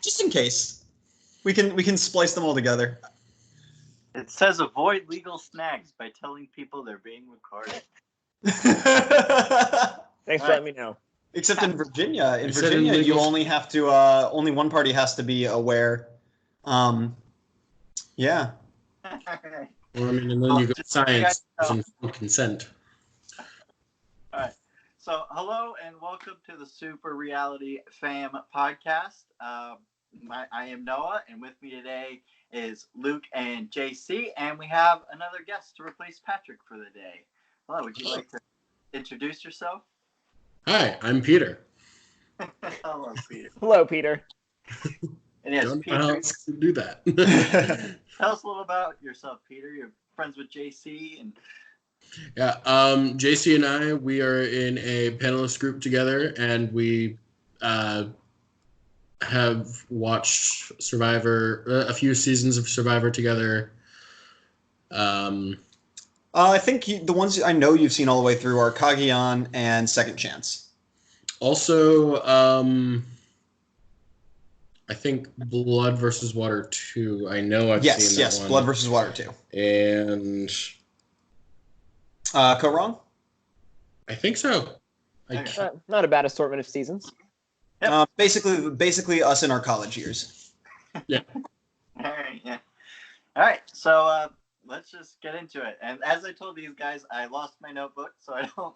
Just in case. We can splice them all together. It says avoid legal snags by telling people they're being recorded. Thanks for letting me know. Except in Virginia. In Virginia, you only have to, only one party has to be aware. Yeah. Well, I mean, and then you go science and consent. All right. So, hello and welcome to the Super Reality Fam podcast. I am Noah, and with me today is Luke and JC, and we have another guest to replace Patrick for the day. Hello, would you like to introduce yourself? Hi, I'm Peter. Hello, Peter. Hello, Peter. And yes, Don't Peter, know how else to do that. tell us a little about yourself, Peter. You're friends with JC and Yeah, JC and I, we are in a panelist group together, and we have watched Survivor, a few seasons of Survivor together. I think the ones I know you've seen all the way through are Kagiyan and Second Chance. Also, I think Blood versus Water 2. I know I've seen that one. Yes, Blood versus Water 2. And Korong? I think so. Not a bad assortment of seasons. Yep. Basically us in our college years. Yeah. All right, yeah. All right, so let's just get into it. And as I told these guys, I lost my notebook, so I don't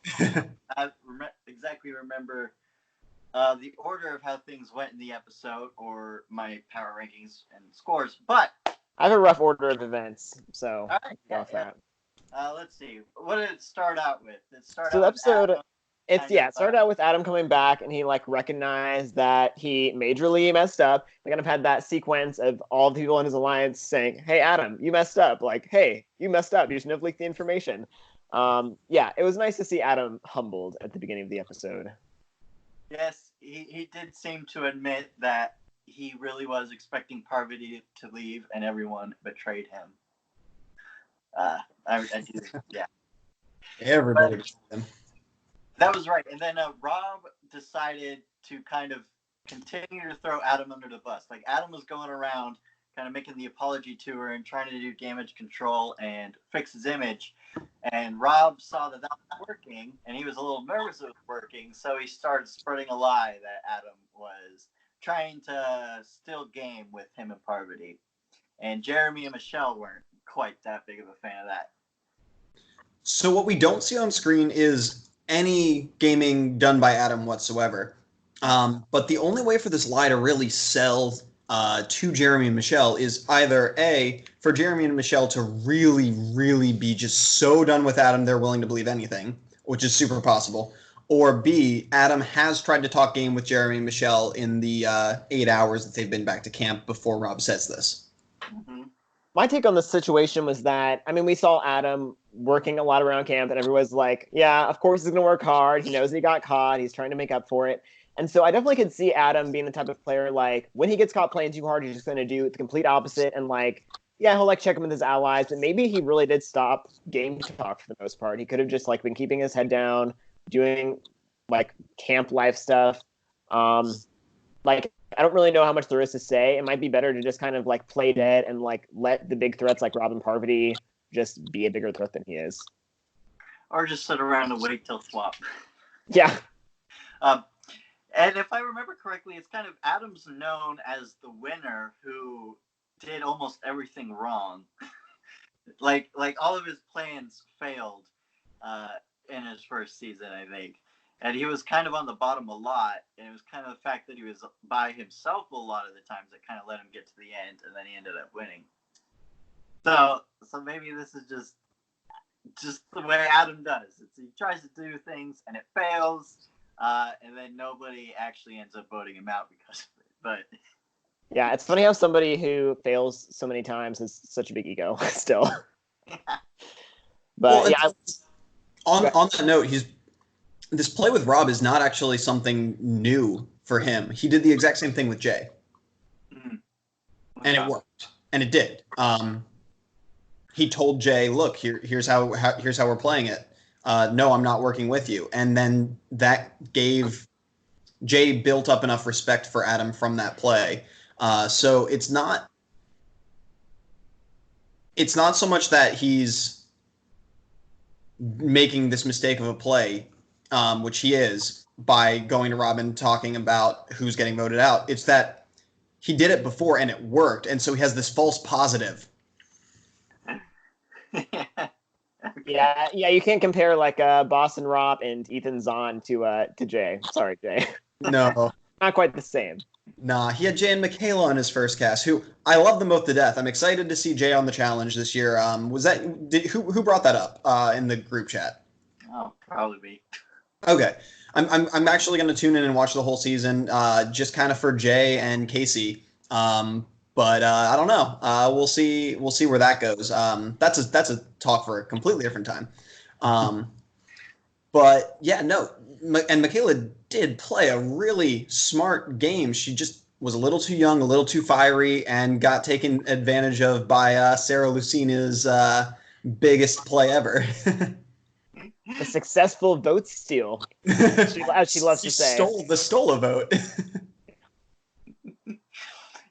exactly remember the order of how things went in the episode or my power rankings and scores. But I have a rough order of events, so all right, that. Let's see. What did it start out with? The episode, it started out with Adam coming back, and he recognized that he majorly messed up. They kind of had that sequence of all the people in his alliance saying, "Hey, Adam, you messed up." Like, "Hey, you messed up. You shouldn't have leaked the information." It was nice to see Adam humbled at the beginning of the episode. Yes, he did seem to admit that he really was expecting Parvati to leave, and everyone betrayed him. I do, yeah. Everybody betrayed him. That was right. And then Rob decided to kind of continue to throw Adam under the bus. Like, Adam was going around kind of making the apology tour and trying to do damage control and fix his image. And Rob saw that was working, and he was a little nervous it was working, so he started spreading a lie that Adam was trying to steal game with him and Parvati. And Jeremy and Michelle weren't quite that big of a fan of that. So what we don't see on screen is any gaming done by Adam whatsoever. But the only way for this lie to really sell to Jeremy and Michelle is either A, for Jeremy and Michelle to really, really be just so done with Adam they're willing to believe anything, which is super possible, or B, Adam has tried to talk game with Jeremy and Michelle in the 8 hours that they've been back to camp before Rob says this. Mm-hmm. My take on the situation was that, we saw Adam working a lot around camp, and everyone's like, yeah, of course he's going to work hard. He knows he got caught. He's trying to make up for it. And so I definitely could see Adam being the type of player, when he gets caught playing too hard, he's just going to do the complete opposite. And, he'll, check him with his allies. And maybe he really did stop game talk for the most part. He could have just, been keeping his head down, doing, camp life stuff. I don't really know how much there is to say. It might be better to just kind of, play dead and, let the big threats like Rob and Parvati just be a bigger threat than he is. Or just sit around and wait till swap. Yeah. And if I remember correctly, it's kind of Adam's known as the winner who did almost everything wrong. like all of his plans failed in his first season, I think. And he was kind of on the bottom a lot, and it was kind of the fact that he was by himself a lot of the times that kind of let him get to the end, and then he ended up winning. So maybe this is just the way Adam does. He tries to do things, and it fails, and then nobody actually ends up voting him out because of it. But yeah, it's funny how somebody who fails so many times has such a big ego still. Yeah. But on that note, this play with Rob is not actually something new for him. He did the exact same thing with Jay. Mm-hmm. And it worked. And it did. He told Jay, look, here's how we're playing it. No, I'm not working with you. And then that gave Jay built up enough respect for Adam from that play So it's not so much that he's making this mistake of a play, which he is by going to Robin talking about who's getting voted out. It's that he did it before and it worked, and so he has this false positive. Yeah, you can't compare like Boston Rob and Ethan Zahn to Jay. Sorry, Jay. No. Not quite the same. Nah, he had Jay and Michaela on his first cast, who I love them both to death. I'm excited to see Jay on the challenge this year. Who brought that up in the group chat? Oh, probably me. Okay, I'm actually going to tune in and watch the whole season, just kind of for Jay and Casey. But I don't know. We'll see where that goes. That's a talk for a completely different time. But yeah, no. And Michaela did play a really smart game. She just was a little too young, a little too fiery, and got taken advantage of by Sarah Lucina's biggest play ever. A successful vote steal, as she loves to say. Stole a vote.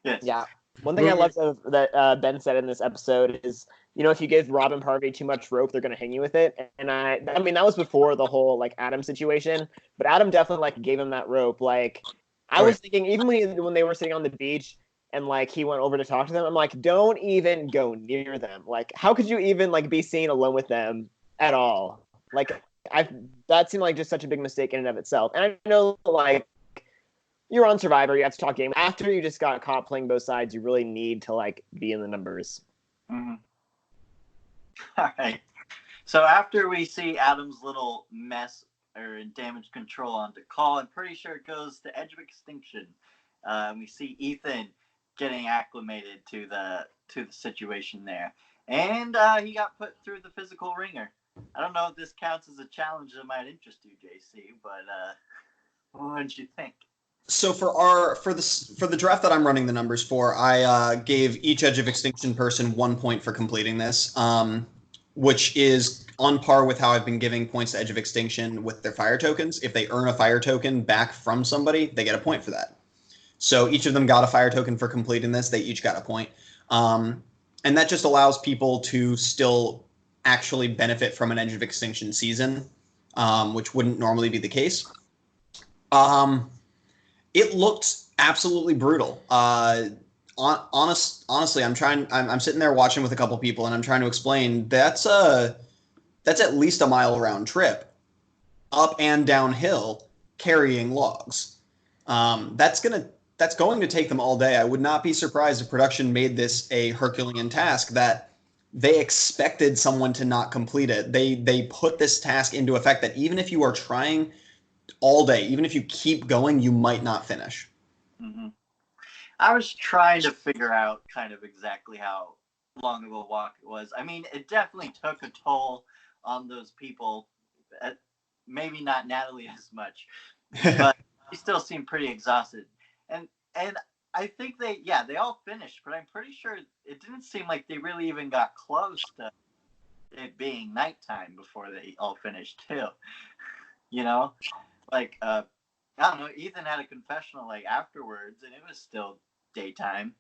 Yes. Yeah. One thing I love that Ben said in this episode is, if you give Rob and Harvey too much rope, they're going to hang you with it. And I mean, that was before the whole like Adam situation, but Adam definitely like gave him that rope. Like I was thinking, even when they were sitting on the beach and like he went over to talk to them, I'm like, don't even go near them. Like, how could you even like be seen alone with them at all? Like that seemed like just such a big mistake in and of itself. And I know like you're on Survivor, you have to talk game. After you just got caught playing both sides, you really need to like be in the numbers. Mm-hmm. All right. So after we see Adam's little mess or damage control on Dakal, I'm pretty sure it goes to Edge of Extinction. We see Ethan getting acclimated to the situation there, and he got put through the physical ringer. I don't know if this counts as a challenge that might interest you, JC, but what did you think? So for the draft that I'm running the numbers for, I gave each Edge of Extinction person 1 point for completing this, which is on par with how I've been giving points to Edge of Extinction with their fire tokens. If they earn a fire token back from somebody, they get a point for that. So each of them got a fire token for completing this. They each got a point. And that just allows people to still actually benefit from an Edge of Extinction season, which wouldn't normally be the case. It looked absolutely brutal. Honestly, I'm sitting there watching with a couple people, and I'm trying to explain that's at least a mile round trip, up and downhill, carrying logs. That's going to take them all day. I would not be surprised if production made this a Herculean task that they expected someone to not complete it. They put this task into effect that even if you are trying all day, even if you keep going, you might not finish. Mm-hmm. I was trying to figure out kind of exactly how long of a walk it was. I mean, it definitely took a toll on those people. Maybe not Natalie as much, but she still seemed pretty exhausted. And I think they all finished, but I'm pretty sure it didn't seem like they really even got close to it being nighttime before they all finished too. Like I don't know, Ethan had a confessional like afterwards and it was still daytime.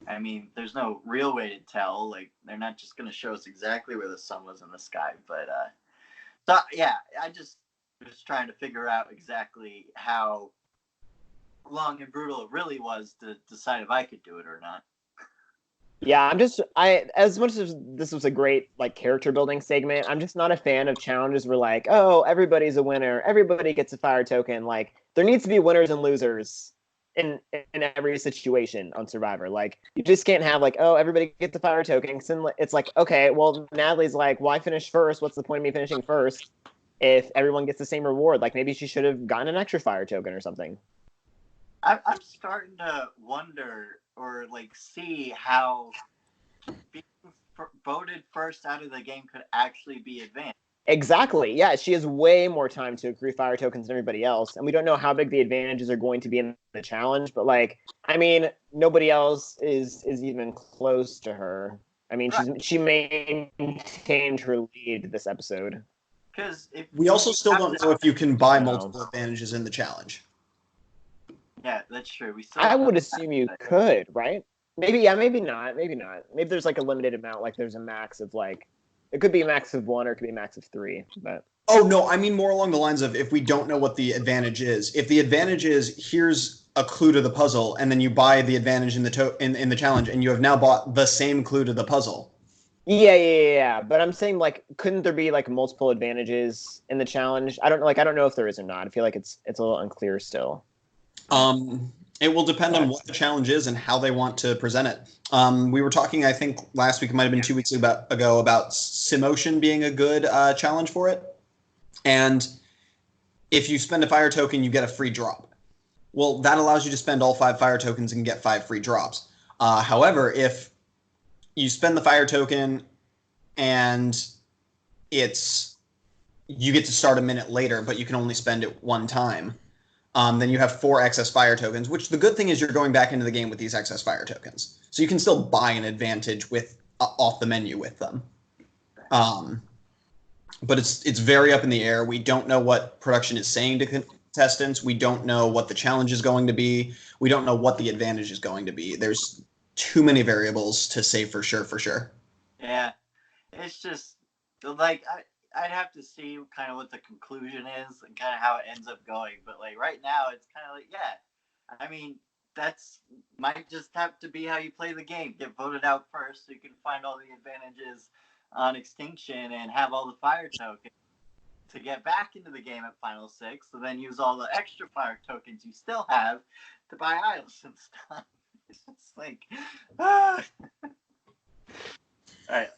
I mean, there's no real way to tell. Like they're not just going to show us exactly where the sun was in the sky, but so yeah, I just was trying to figure out exactly how long and brutal it really was to decide if I could do it or not. Yeah, as much as this was a great like character building segment, I'm just not a fan of challenges where like, oh, everybody's a winner, everybody gets a fire token. Like there needs to be winners and losers in every situation on Survivor. Like you just can't have like, oh, everybody gets a fire token. It's like, okay, well, Natalie's like, why finish first? What's the point of me finishing first if everyone gets the same reward? Like maybe she should have gotten an extra fire token or something. I'm starting to wonder or like see how being voted first out of the game could actually be advanced. Exactly. Yeah, she has way more time to accrue fire tokens than everybody else, and we don't know how big the advantages are going to be in the challenge. But like, I mean, nobody else is even close to her. I mean, right. She maintained her lead this episode. Because we also still don't know if you can buy multiple advantages in the challenge. Yeah, that's true. We still I have would that, assume you but- could, right? Maybe, yeah, maybe not. Maybe not. Maybe there's like a limited amount. Like there's a max of like, it could be a max of 1 or it could be a max of 3. But Oh no, I mean more along the lines of if we don't know what the advantage is. If the advantage is here's a clue to the puzzle, and then you buy the advantage in the in the challenge, and you have now bought the same clue to the puzzle. yeah. But I'm saying like, couldn't there be like multiple advantages in the challenge? I don't know. Like I don't know if there is or not. I feel like it's a little unclear still. It will depend on what the challenge is and how they want to present it. We were talking, I think last week, it might have been 2 weeks ago about Simotion being a good challenge for it. And if you spend a fire token, you get a free drop. Well, that allows you to spend all 5 fire tokens and get 5 free drops. However, if you spend the fire token and you get to start a minute later, but you can only spend it one time, then you have 4 excess fire tokens, which the good thing is you're going back into the game with these excess fire tokens. So you can still buy an advantage with off the menu with them. But it's very up in the air. We don't know what production is saying to contestants. We don't know what the challenge is going to be. We don't know what the advantage is going to be. There's too many variables to say for sure. Yeah, it's just like I'd have to see kind of what the conclusion is and kind of how it ends up going. But like right now, it's kind of like, yeah, I mean, that's might just have to be how you play the game. Get voted out first so you can find all the advantages on Extinction and have all the fire tokens to get back into the game at Final 6. So then use all the extra fire tokens you still have to buy items and stuff. It's just like, ah. All right.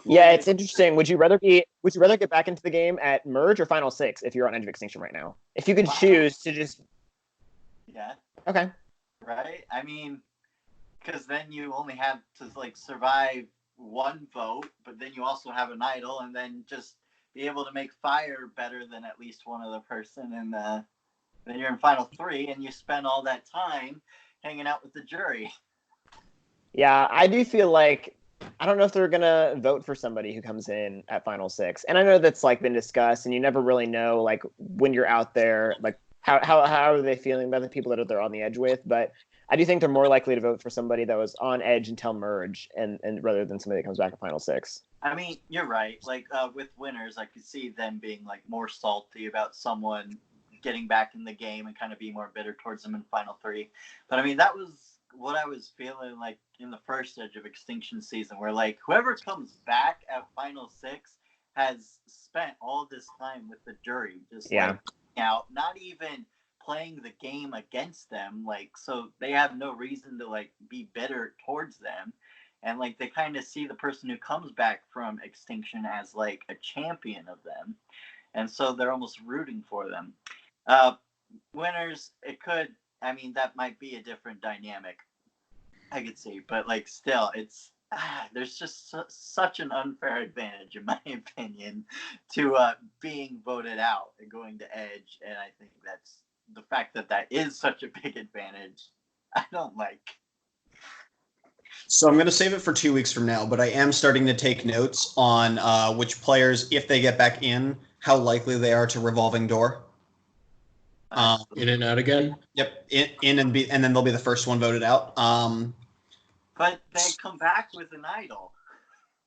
Yeah, it's interesting. Would you rather get back into the game at Merge or Final 6 if you're on Edge of Extinction right now? If you could choose to just Yeah. Okay. Right? I mean, because then you only have to like survive one vote, but then you also have an idol, and then just be able to make fire better than at least one other person, and then you're in Final 3, and you spend all that time hanging out with the jury. Yeah, I do feel like I don't know if they're gonna vote for somebody who comes in at Final 6, and I know that's like been discussed, and you never really know like when you're out there, like how are they feeling about the people that they're on the edge with. But I do think they're more likely to vote for somebody that was on edge until Merge, and rather than somebody that comes back at Final 6. I mean, you're right. Like with winners, I could see them being like more salty about someone getting back in the game and kind of be more bitter towards them in Final 3. But I mean, that was what I was feeling like in the first Edge of Extinction season, where like whoever comes back at Final 6 has spent all this time with the jury, just like out, not even playing the game against them, like, so they have no reason to like be bitter towards them, and like they kind of see the person who comes back from Extinction as like a champion of them, and so they're almost rooting for them. Winners, it could, I mean, that might be a different dynamic, I could see, but like still, it's there's just such an unfair advantage, in my opinion, to being voted out and going to Edge, and I think that's the fact that is such a big advantage. I don't like. So I'm going to save it for 2 weeks from now, but I am starting to take notes on which players, if they get back in, how likely they are to revolving door. In and out again? Yep, in and then they'll be the first one voted out. But they come back with an idol.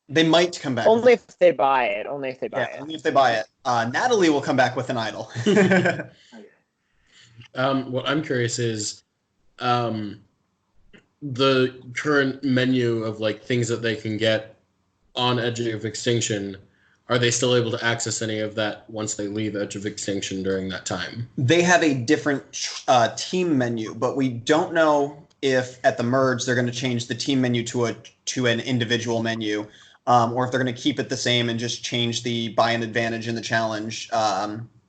They might come back. Only if they buy it. Only if they buy it. Only if they buy it. Natalie will come back with an idol. What I'm curious is the current menu of like things that they can get on Edge of Extinction. Are they still able to access any of that once they leave Edge of Extinction during that time? They have a different team menu, but we don't know if at the Merge they're going to change the team menu to an individual menu, or if they're going to keep it the same and just change the buy an advantage in the challenge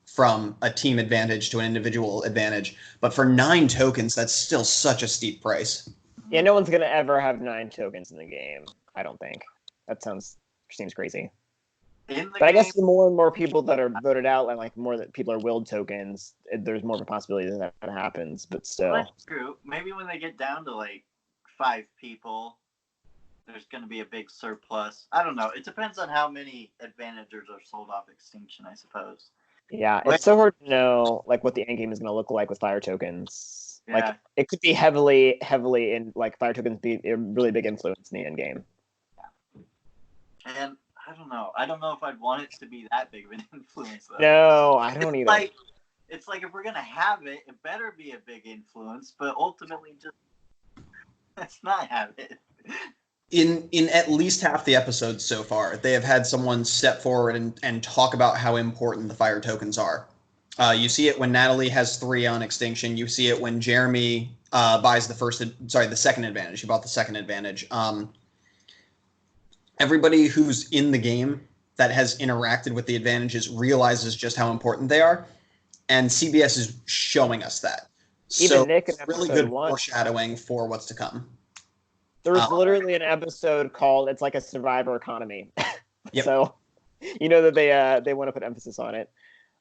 from a team advantage to an individual advantage. But for 9 tokens, that's still such a steep price. Yeah, no one's gonna ever have 9 tokens in the game. I don't think. That seems crazy. But I guess the more and more people that are voted out, and like more that people are willed tokens, there's more of a possibility that happens. But still, that's true. Maybe when they get down to like 5 people, there's going to be a big surplus. I don't know. It depends on how many advantagers are sold off Extinction, I suppose. Yeah, it's so hard to know like what the end game is going to look like with fire tokens. Yeah. Like it could be heavily in like fire tokens be a really big influence in the end game. And I don't know. I don't know if I'd want it to be that big of an influence though. No, I don't either. It's like if we're gonna have it, it better be a big influence, but ultimately just let's not have it. In at least half the episodes so far, they have had someone step forward and talk about how important the fire tokens are. You see it when Natalie has 3 on Extinction. You see it when Jeremy buys the second advantage. He bought the second advantage. Everybody who's in the game that has interacted with the advantages realizes just how important they are, and CBS is showing us that. Even so Nick in really episode good 1. foreshadowing for what's to come. There was literally an episode called "It's like a Survivor Economy," Yep. So you know that they want to put emphasis on it.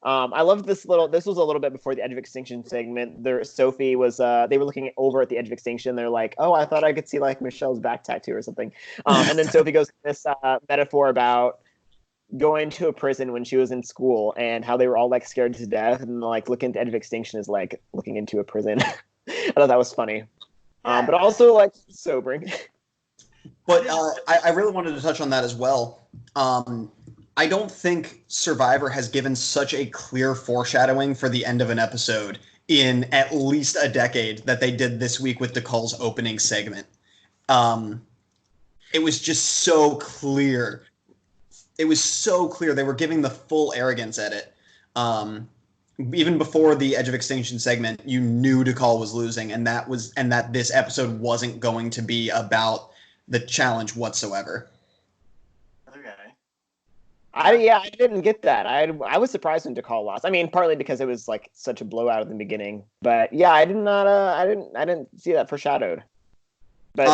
I loved this little. This was a little bit before the Edge of Extinction segment. Sophie was. They were looking over at the Edge of Extinction. They're like, "Oh, I thought I could see like Michelle's back tattoo or something." And then Sophie goes this metaphor about going to a prison when she was in school and how they were all like scared to death, and like looking into Edge of Extinction is like looking into a prison. I thought that was funny. But also like sobering. But I really wanted to touch on that as well. I don't think Survivor has given such a clear foreshadowing for the end of an episode in at least a decade that they did this week with Dekal's opening segment. It was just so clear. It was so clear. They were giving the full arrogance at it. Even before the Edge of Extinction segment, you knew Dekal was losing, and that this episode wasn't going to be about the challenge whatsoever. Okay. I didn't get that. I was surprised when Dekal lost. I mean, partly because it was like such a blowout at the beginning. But yeah, I didn't see that foreshadowed. But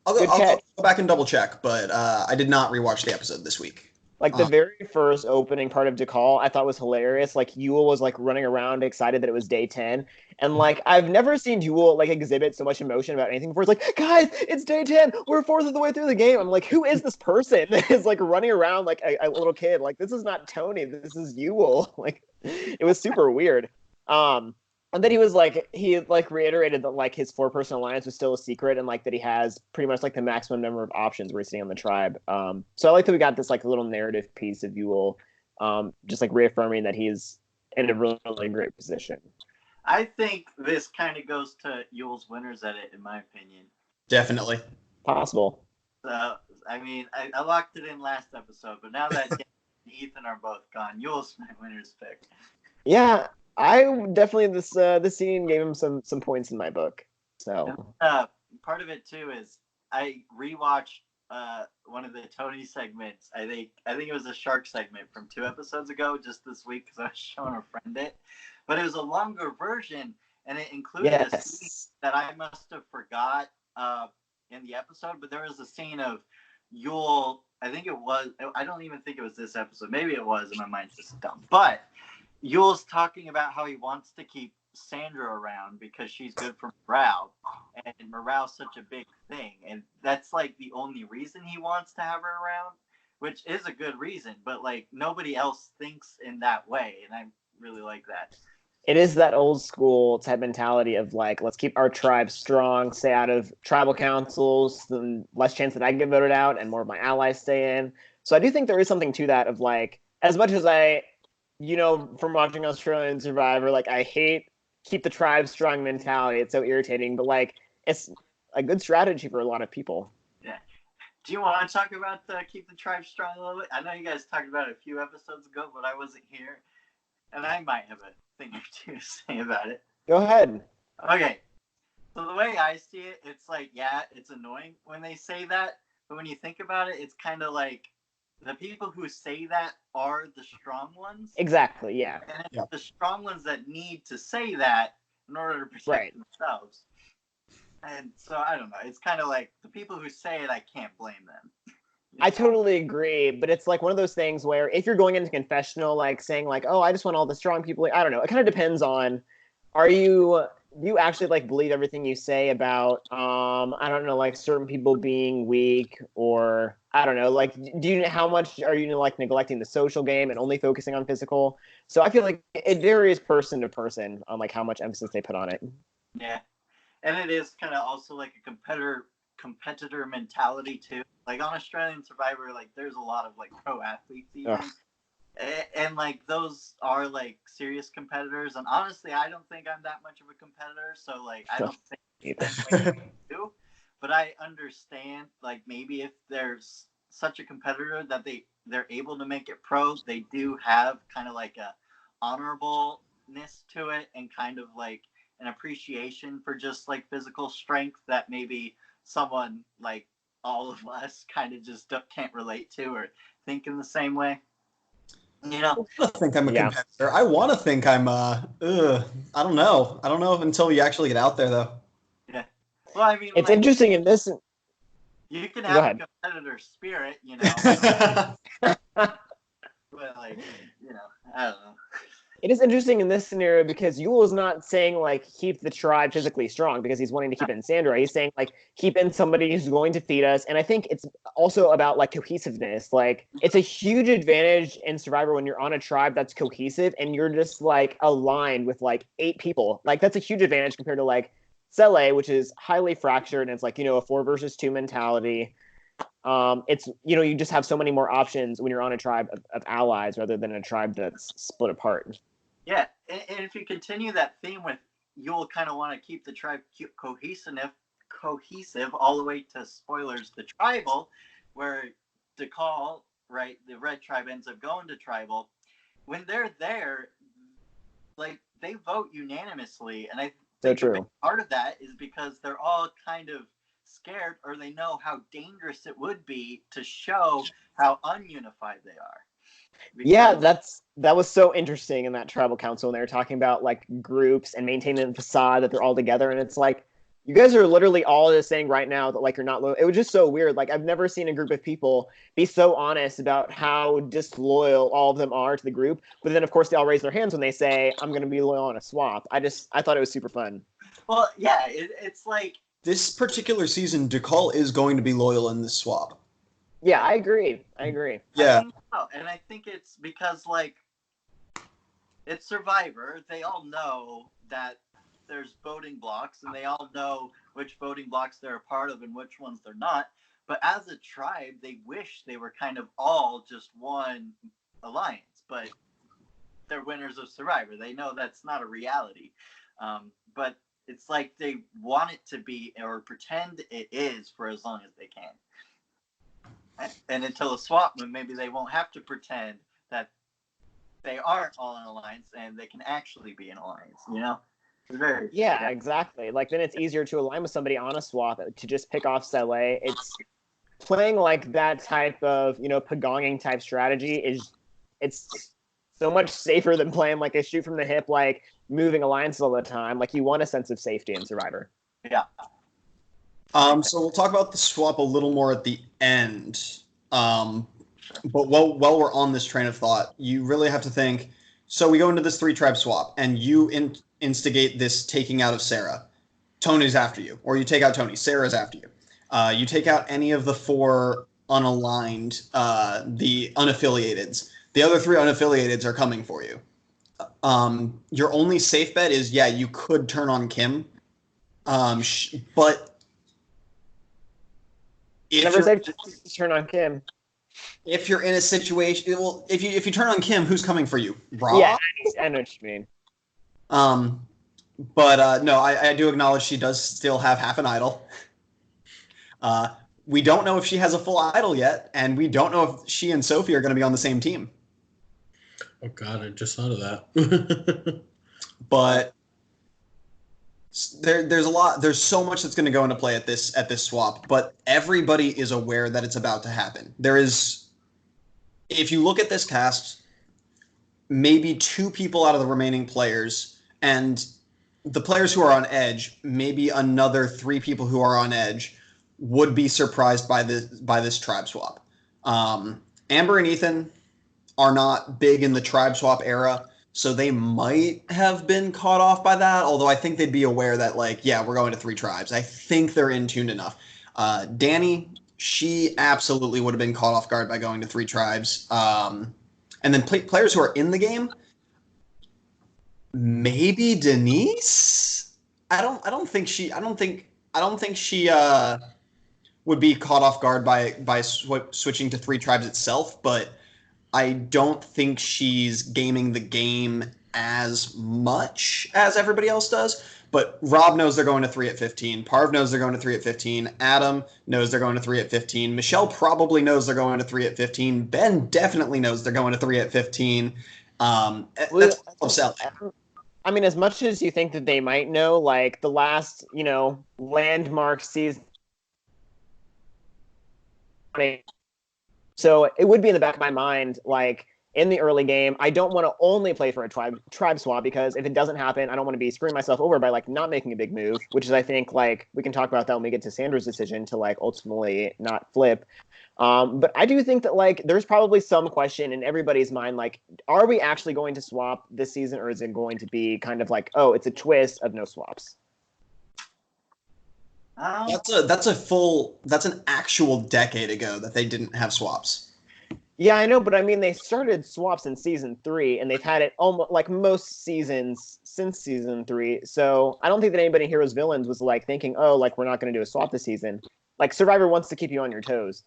I'll go back and double check, but I did not rewatch the episode this week. like the very first opening part of Dekal, I thought was hilarious. Like Yul was like running around excited that it was day 10. And like I've never seen Yul like exhibit so much emotion about anything before. It's like, guys, it's day 10. We're 4th of the way through the game. I'm like, who is this person that is like running around like a little kid? Like this is not Tony. This is Yul. Like it was super weird. And then he reiterated that like his 4-person alliance was still a secret and like that he has pretty much like the maximum number of options where he's sitting on the tribe. So I like that we got this like little narrative piece of Yul, just like reaffirming that he's in a really, really great position. I think this kind of goes to Yul's winners edit, in my opinion. Definitely. Possible. So, I mean, I locked it in last episode, but now that Dan and Ethan are both gone, Yul's my winner's pick. Yeah, I definitely this scene gave him some points in my book. So part of it too is I rewatched one of the Tony segments. I think it was a shark segment from 2 episodes ago, just this week because I was showing a friend it. But it was a longer version, and it included a scene that I must have forgot in the episode. But there was a scene of Yul. I think it was. I don't even think it was this episode. Maybe it was, and my mind's just dumb. But Yul's talking about how he wants to keep Sandra around because she's good for morale, and morale's such a big thing, and that's like the only reason he wants to have her around, which is a good reason, but like nobody else thinks in that way, and I really like that. It is that old school type mentality of like, let's keep our tribe strong, stay out of tribal councils, then less chance that I get voted out and more of my allies stay in. So I do think there is something to that of like, as much as I, from watching Australian Survivor, like I hate keep the tribe strong mentality. It's so irritating, but like it's a good strategy for a lot of people. Yeah. Do you want to talk about keep the tribe strong a little bit? I know you guys talked about it a few episodes ago, but I wasn't here, and I might have a thing or two to say about it. Go ahead. Okay. So the way I see it, it's like, yeah, it's annoying when they say that, but when you think about it, it's kind of like the people who say that are the strong ones. Exactly, yeah. And it's the strong ones that need to say that in order to protect themselves. And so, I don't know. It's kind of like the people who say it, I can't blame them. I totally agree, but it's like one of those things where if you're going into confessional, like saying like, oh, I just want all the strong people, I don't know. It kind of depends on, do you actually like believe everything you say about, I don't know, like certain people being weak, or I don't know, like, how much are you like neglecting the social game and only focusing on physical? So I feel like it varies person to person on like how much emphasis they put on it. Yeah. and it is kind of also like a competitor mentality too. Like on Australian Survivor, like there's a lot of like pro athletes even. Ugh. And like those are like serious competitors, and honestly I don't think I'm that much of a competitor, so like I don't think do, but I understand like maybe if there's such a competitor that they're able to make it pro, they do have kind of like a honorableness to it and kind of like an appreciation for just like physical strength that maybe someone like all of us kind of just can't relate to or think in the same way. You know, I think I'm a Yeah. competitor. I want to think I'm. I don't know. I don't know until you actually get out there, though. yeah. Well, I mean, It's like, interesting in this. you can Go have ahead. a competitor spirit, you know, but like, you know, I don't know. It is interesting in this scenario because Yule is not saying like keep the tribe physically strong because he's wanting to keep in Sandra. He's saying like keep in somebody who's going to feed us. And I think it's also about like cohesiveness. Like it's a huge advantage in Survivor when you're on a tribe that's cohesive and you're just like aligned with like 8 people. Like that's a huge advantage compared to like Sele, which is highly fractured and it's like, you know, a 4 versus 2 mentality. It's, you know, you just have so many more options when you're on a tribe of allies rather than a tribe that's split apart. Yeah, and if you continue that theme with, you'll kind of want to keep the tribe cohesive all the way to spoilers, the tribal, where DeCall, right, the red tribe ends up going to tribal. When they're there, like they vote unanimously, and I So think a big true. part of that is because they're all kind of scared, or they know how dangerous it would be to show how ununified they are. Yeah, Because- that was so interesting in that tribal council, and they were talking about like groups and maintaining the facade that they're all together, and it's like you guys are literally all just saying right now that like you're not loyal. It was just so weird. Like I've never seen a group of people be so honest about how disloyal all of them are to the group, but then of course they all raise their hands when they say I'm going to be loyal on a swap. I thought it was super fun. well, yeah, it's like, This particular season, DeCall is going to be loyal in this swap. Yeah, I agree. I Yeah. think so. And I think it's because like it's Survivor. They all know that there's voting blocks, and they all know which voting blocks they're a part of and which ones they're not. But as a tribe, they wish they were kind of all just one alliance. But they're winners of Survivor. They know that's not a reality. But it's like they want it to be or pretend it is for as long as they can. And until the swap, maybe they won't have to pretend that they aren't all in alliance and they can actually be in alliance, you know? It's very Yeah, exactly. Like then it's easier to align with somebody on a swap to just pick off Sele. It's playing like that type of, you know, pagonging type strategy it's so much safer than playing like a shoot from the hip, like moving alliances all the time. Like you want a sense of safety in Survivor. Yeah. So we'll talk about the swap a little more at the end. But while we're on this train of thought, you really have to think. So we go into this 3-tribe swap, and you instigate this taking out of Sarah. Tony's after you, or you take out Tony. Sarah's after you. You take out any of the 4 unaligned, the unaffiliateds. The other 3 unaffiliateds are coming for you. Your only safe bet is, yeah, you could turn on Kim. But if Never you're, safe to turn on Kim. if you're in a situation, well, if you turn on Kim, who's coming for you? Rob? Yeah, I know what you mean. But no, I do acknowledge she does still have half an idol. We don't know if she has a full idol yet, and we don't know if she and Sophie are going to be on the same team. Oh God, I just thought of that. But there's so much that's going to go into play at this swap, but everybody is aware that it's about to happen. There is, if you look at this cast, maybe 2 people out of the remaining players, and the players who are on edge, maybe another 3 people who are on edge would be surprised by this tribe swap. Amber and Ethan are not big in the tribe swap era, so they might have been caught off by that, although I think they'd be aware that, like, yeah, we're going to 3 tribes. I think they're in tuned enough. Danny, she absolutely would have been caught off guard by going to 3 tribes. And then players who are in the game, maybe Denise? I don't think she would be caught off guard by switching to three tribes itself, but I don't think she's gaming the game as much as everybody else does. But Rob knows they're going to 3 at 15. Parv knows they're going to 3 at 15. Adam knows they're going to 3 at 15. Michelle probably knows they're going to 3 at 15. Ben definitely knows they're going to 3 at 15. That's upsetting. I mean, as much as you think that they might know, like the last, landmark season. So it would be in the back of my mind, like in the early game, I don't want to only play for a tribe swap, because if it doesn't happen, I don't want to be screwing myself over by like not making a big move, which is, I think, like we can talk about that when we get to Sandra's decision to like ultimately not flip. But I do think that like there's probably some question in everybody's mind, like, are we actually going to swap this season, or is it going to be kind of like, oh, it's a twist of no swaps? That's an actual decade ago that they didn't have swaps. Yeah, I know, but I mean, they started swaps in season 3, and they've had it almost like most seasons since season 3. So I don't think that anybody in Heroes Villains was like thinking, oh, like we're not going to do a swap this season. Like Survivor wants to keep you on your toes.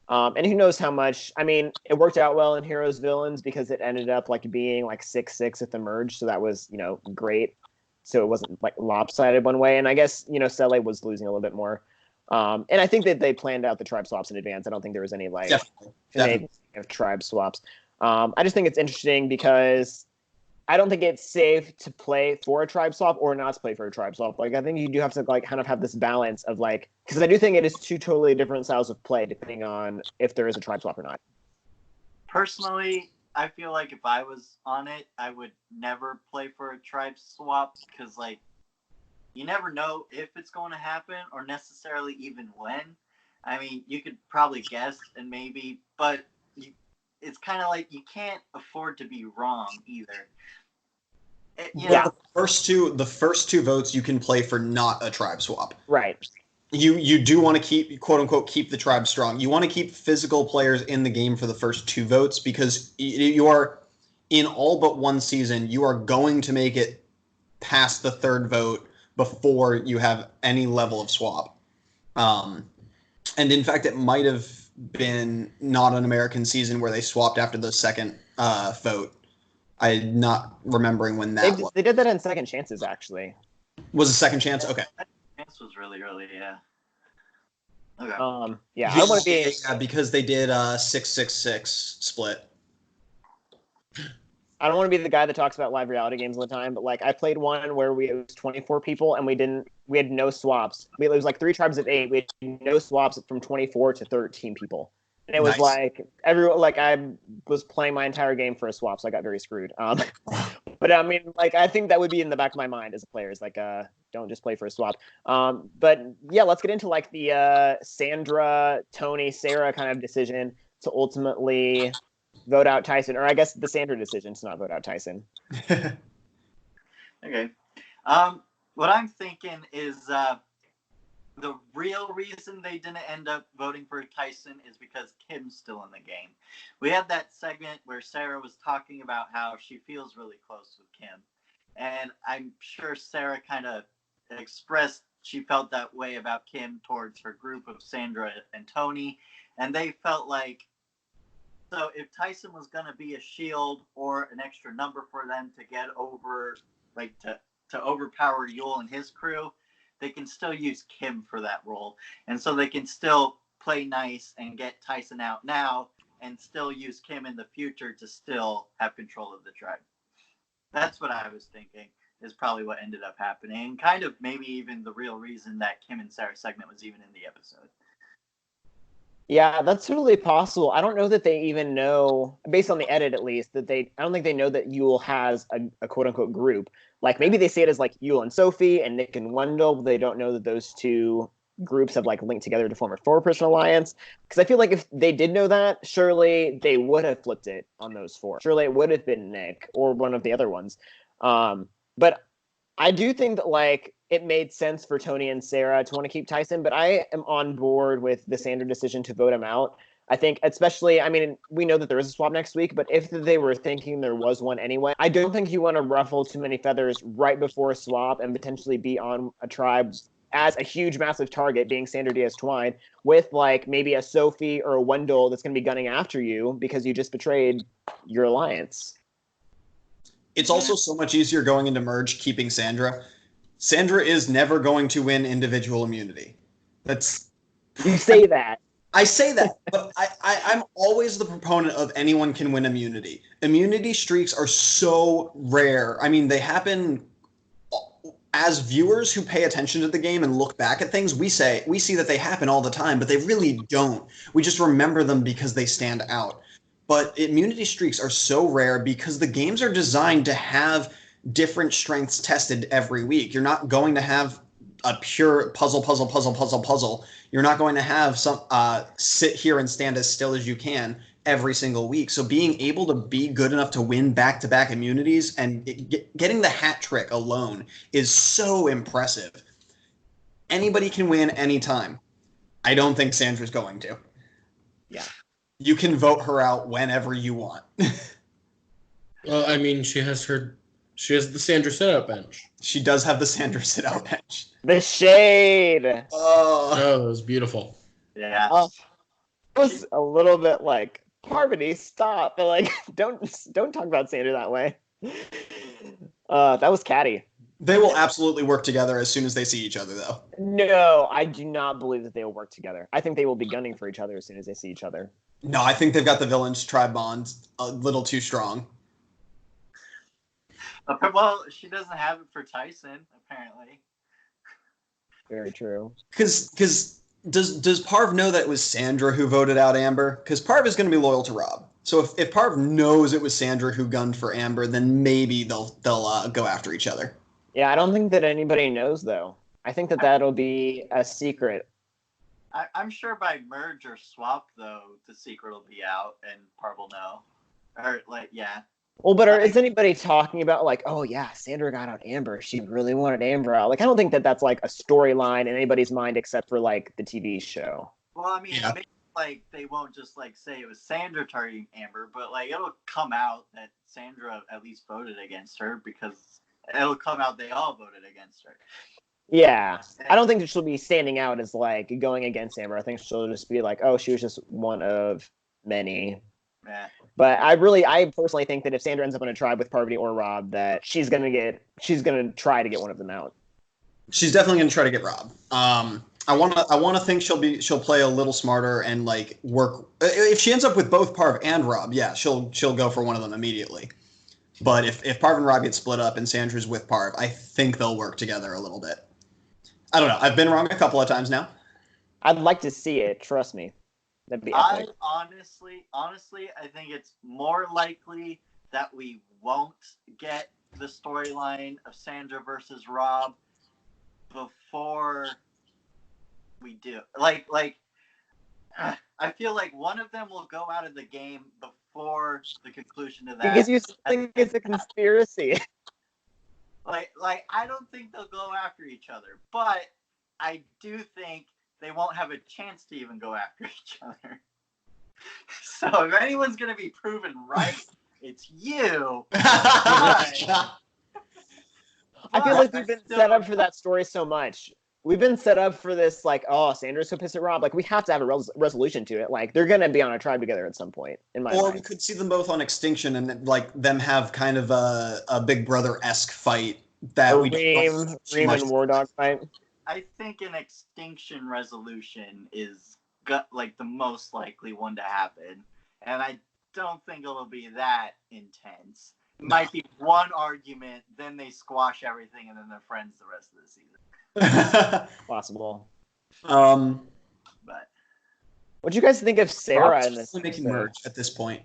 And who knows how much. I mean, it worked out well in Heroes Villains because it ended up like being like 6-6 at the merge. So that was, great. So it wasn't like lopsided one way. And I guess, Sele was losing a little bit more. And I think that they planned out the tribe swaps in advance. I don't think there was any like Definitely. Tribe swaps. I just think it's interesting because I don't think it's safe to play for a tribe swap or not to play for a tribe swap. Like, I think you do have to like kind of have this balance of like, because I do think it is two totally different styles of play depending on if there is a tribe swap or not. Personally, I feel like if I was on it, I would never play for a tribe swap, because like you never know if it's going to happen or necessarily even when. I mean, you could probably guess and maybe, but it's kind of like you can't afford to be wrong either. Yeah. The first two votes you can play for not a tribe swap. Right. You do want to keep, quote unquote, keep the tribe strong. You want to keep physical players in the game for the first 2 votes, because you are, in all but one season, you are going to make it past the 3rd vote before you have any level of swap. And in fact, it might have been not an American season where they swapped after the 2nd vote. I'm not remembering when that was. They did that in Second Chances, actually. Was a second chance? Okay. Chance was really early, yeah. Okay. I want to be. Yeah, because they did 6-6-6 split. I don't want to be the guy that talks about live reality games all the time, but like I played one where it was 24 people and we had no swaps. It was like 3 tribes of 8. We had no swaps from 24 to 13 people. And it was like everyone, like I was playing my entire game for a swap, so I got very screwed. But I mean, like I think that would be in the back of my mind as a player, is like, don't just play for a swap. But yeah, let's get into like the Sandra, Tony, Sarah kind of decision to ultimately vote out Tyson, or I guess the Sandra decision to not vote out Tyson. Okay. What I'm thinking is the real reason they didn't end up voting for Tyson is because Kim's still in the game. We had that segment where Sarah was talking about how she feels really close with Kim. And I'm sure Sarah kind of expressed she felt that way about Kim towards her group of Sandra and Tony. And they felt like, so if Tyson was going to be a shield or an extra number for them to get over, like to overpower Yul and his crew, they can still use Kim for that role. And so they can still play nice and get Tyson out now and still use Kim in the future to still have control of the tribe. That's what I was thinking is probably what ended up happening. And kind of maybe even the real reason that Kim and Sarah segment was even in the episode. Yeah, that's totally possible. I don't know that they even know, based on the edit at least, I don't think they know that Yul has a quote unquote group. Like maybe they say it as like Yul and Sophie and Nick and Wendell, but they don't know that those 2 groups have like linked together to form a 4-person alliance. Because I feel like if they did know that, surely they would have flipped it on those 4. Surely it would have been Nick or one of the other ones. But I do think that like it made sense for Tony and Sarah to want to keep Tyson, but I am on board with the Sandra decision to vote him out. I think, especially, I mean, we know that there is a swap next week, but if they were thinking there was one anyway, I don't think you want to ruffle too many feathers right before a swap and potentially be on a tribe as a huge, massive target, being Sandra Diaz Twine, with like maybe a Sophie or a Wendell that's going to be gunning after you because you just betrayed your alliance. It's also so much easier going into merge keeping Sandra. Sandra is never going to win individual immunity. That's You say that. I say that, but I'm always the proponent of anyone can win immunity. Immunity streaks are so rare. I mean, they happen as viewers who pay attention to the game and look back at things. We see that they happen all the time, but they really don't. We just remember them because they stand out. But immunity streaks are so rare because the games are designed to have different strengths tested every week. You're not going to have a pure puzzle. You're not going to have some sit here and stand as still as you can every single week. So being able to be good enough to win back-to-back immunities and getting the hat trick alone is so impressive. Anybody can win anytime. I don't think Sandra's going to. Yeah. You can vote her out whenever you want. Well, I mean, she has the Sandra sit-out bench. She does have the Sandra sit-out bench. The shade. Oh, Oh, it was beautiful. Yeah. Oh, it was a little bit like, Parvati, stop. But like, don't talk about Sandra that way. That was catty. they will absolutely work together as soon as they see each other, though. No, I do not believe that they will work together. I think they will be gunning for each other as soon as they see each other. No, I think they've got the villains tribe bond a little too strong. Well, she doesn't have it for Tyson, apparently. Very true. Because does Parv know that it was Sandra who voted out Amber? Because Parv is going to be loyal to Rob. So if Parv knows it was Sandra who gunned for Amber, then maybe they'll go after each other. Yeah, I don't think that anybody knows, though. I think that that'll be a secret. I'm sure by merge or swap, though, the secret will be out and Parv will know. Or, like, yeah. Well, but is anybody talking about, like, oh, yeah, Sandra got out Amber. She really wanted Amber out. Like, I don't think that that's, like, a storyline in anybody's mind except for, like, the TV show. Well, I mean, maybe, like, they won't just, like, say it was Sandra targeting Amber, but, like, it'll come out that Sandra at least voted against her because it'll come out they all voted against her. Yeah. I don't think that she'll be standing out as, like, going against Amber. I think she'll just be like, oh, she was just one of many. Yeah. But I personally think that if Sandra ends up in a tribe with Parvati or Rob, that she's gonna try to get one of them out. She's definitely going to try to get Rob. I want to think she'll play a little smarter and like work. If she ends up with both Parv and Rob, yeah, she'll go for one of them immediately. But if Parv and Rob get split up and Sandra's with Parv, I think they'll work together a little bit. I don't know. I've been wrong a couple of times now. I'd like to see it. Trust me. That'd be epic. Honestly, I think it's more likely that we won't get the storyline of Sandra versus Rob before we do. Like, I feel like one of them will go out of the game before the conclusion of that. Because you think it's a conspiracy. Like, I don't think they'll go after each other, but I do think they won't have a chance to even go after each other. So if anyone's going to be proven right, it's you. I feel like we've been set up for that story so much. We've been set up for this, like, oh, Sandra's so pissed at Rob. Like, we have to have a resolution to it. Like, they're going to be on a tribe together at some point, in my mind. Or we could see them both on Extinction and, like, them have kind of a Big Brother-esque fight that we Reem and War Dog fight. I think an Extinction resolution is like the most likely one to happen, and I don't think it'll be that intense. It might be one argument, then they squash everything, and then they're friends the rest of the season. Possible. But what do you guys think of Sarah in this? Making merge at this point.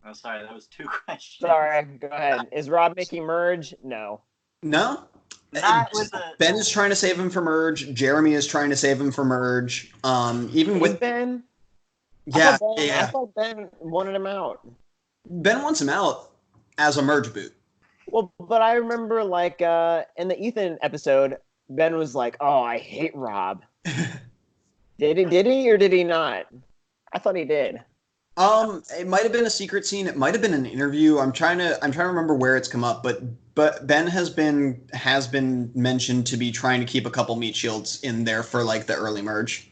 Oh, sorry, that was two questions. Sorry, go ahead. Is Rob making merge? No. No. Ben is trying to save him from merge. Jeremy is trying to save him from merge. Even with Ben. Yeah, I thought Ben wanted him out. Ben wants him out as a merge boot. Well, but I remember, like, in the Ethan episode, Ben was like, "Oh, I hate Rob." Did he or did he not? I thought he did. It might have been a secret scene. It might have been an interview. I'm trying to remember where it's come up, but Ben has been mentioned to be trying to keep a couple meat shields in there for like the early merge.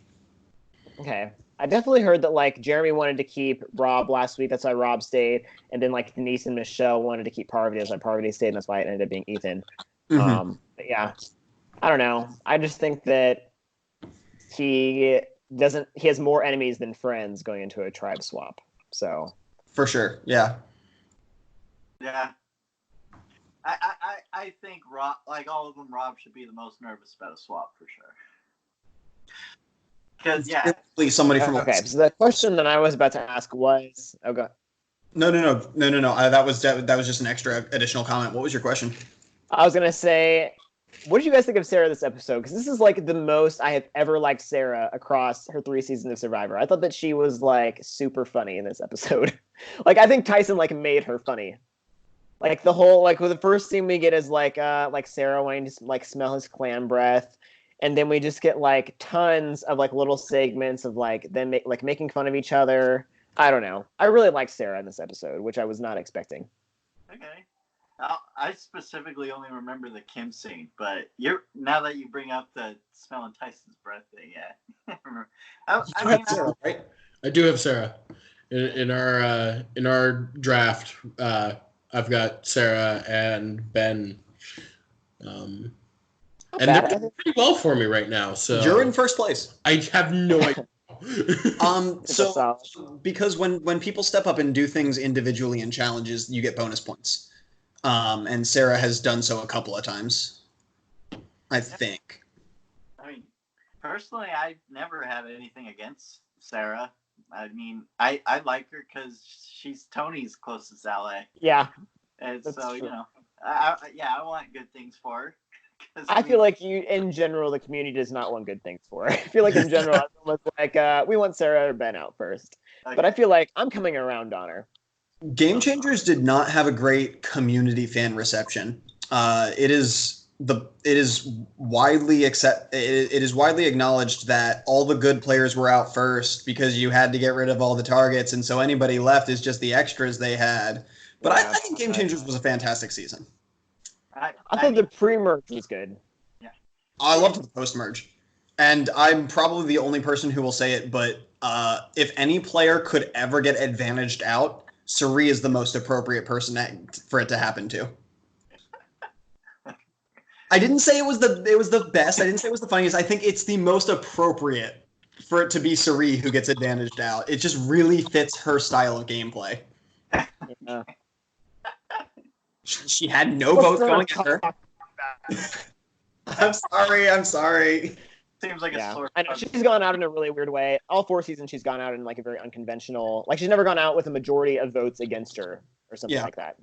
Okay. I definitely heard that like Jeremy wanted to keep Rob last week, that's why Rob stayed, and then like Denise and Michelle wanted to keep Parvati, that's why Parvati stayed, and that's why it ended up being Ethan. Mhm. But yeah, I don't know. I just think that he has more enemies than friends going into a tribe swap. So For sure, yeah. Yeah. I think Rob, like all of them, Rob should be the most nervous about a swap for sure. Because yeah, Please, somebody from okay. So the question that I was about to ask was, No. That was just an extra additional comment. What was your question? I was gonna say, what did you guys think of Sarah this episode? Because this is like the most I have ever liked Sarah across her 3 seasons of Survivor. I thought that she was like super funny in this episode. Like I think Tyson like made her funny. Like the whole like the first scene we get is like Sarah wanting to like smell his clam breath, and then we just get like tons of like little segments of like them making fun of each other. I don't know. I really liked Sarah in this episode, which I was not expecting. okay. I specifically only remember the Kim scene, but now that you bring up the smelling Tyson's breath thing, yeah. I mean, Sarah, right? I do have Sarah in our draft. I've got Sarah and Ben, and they're doing pretty well for me right now. So You're in first place. I have no idea. So because when people step up and do things individually in challenges, you get bonus points. And Sarah has done so a couple of times, I think. I mean, personally, I've never had anything against Sarah. I mean, I like her because she's Tony's closest ally. Yeah. And That's so, true. you know, I want good things for her. I feel like in general, the community does not want good things for her. I feel like in general, everyone's like, we want Sarah or Ben out first. Okay. But I feel like I'm coming around on her. Game Changers did not have a great community fan reception. It is widely acknowledged that all the good players were out first because you had to get rid of all the targets, and so anybody left is just the extras they had. But I think Game Changers was a fantastic season. I thought the pre-merge was good. I loved the post-merge. And I'm probably the only person who will say it, but if any player could ever get advantaged out, Suri is the most appropriate person for it to happen to. I didn't say it was the best. I didn't say it was the funniest. I think it's the most appropriate for it to be Suri who gets advantaged out. It just really fits her style of gameplay. Yeah. She had no votes going at her. I'm sorry. Seems like a sore. I know she's gone out in a really weird way. All 4 seasons, she's gone out in like a very unconventional. Like she's never gone out with a majority of votes against her or something like that.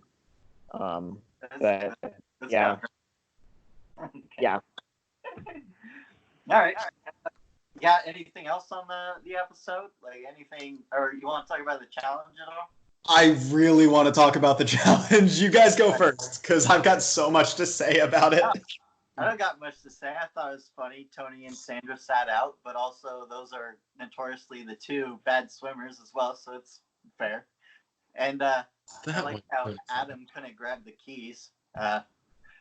But yeah, yeah. All right. Yeah. Anything else on the episode? Like anything, or you want to talk about the challenge at all? I really want to talk about the challenge. You guys go first, because I've got so much to say about it. I don't got much to say. I thought it was funny. Tony and Sandra sat out, but also those are notoriously the 2 bad swimmers as well, so it's fair. And I like how Adam couldn't grab the keys. But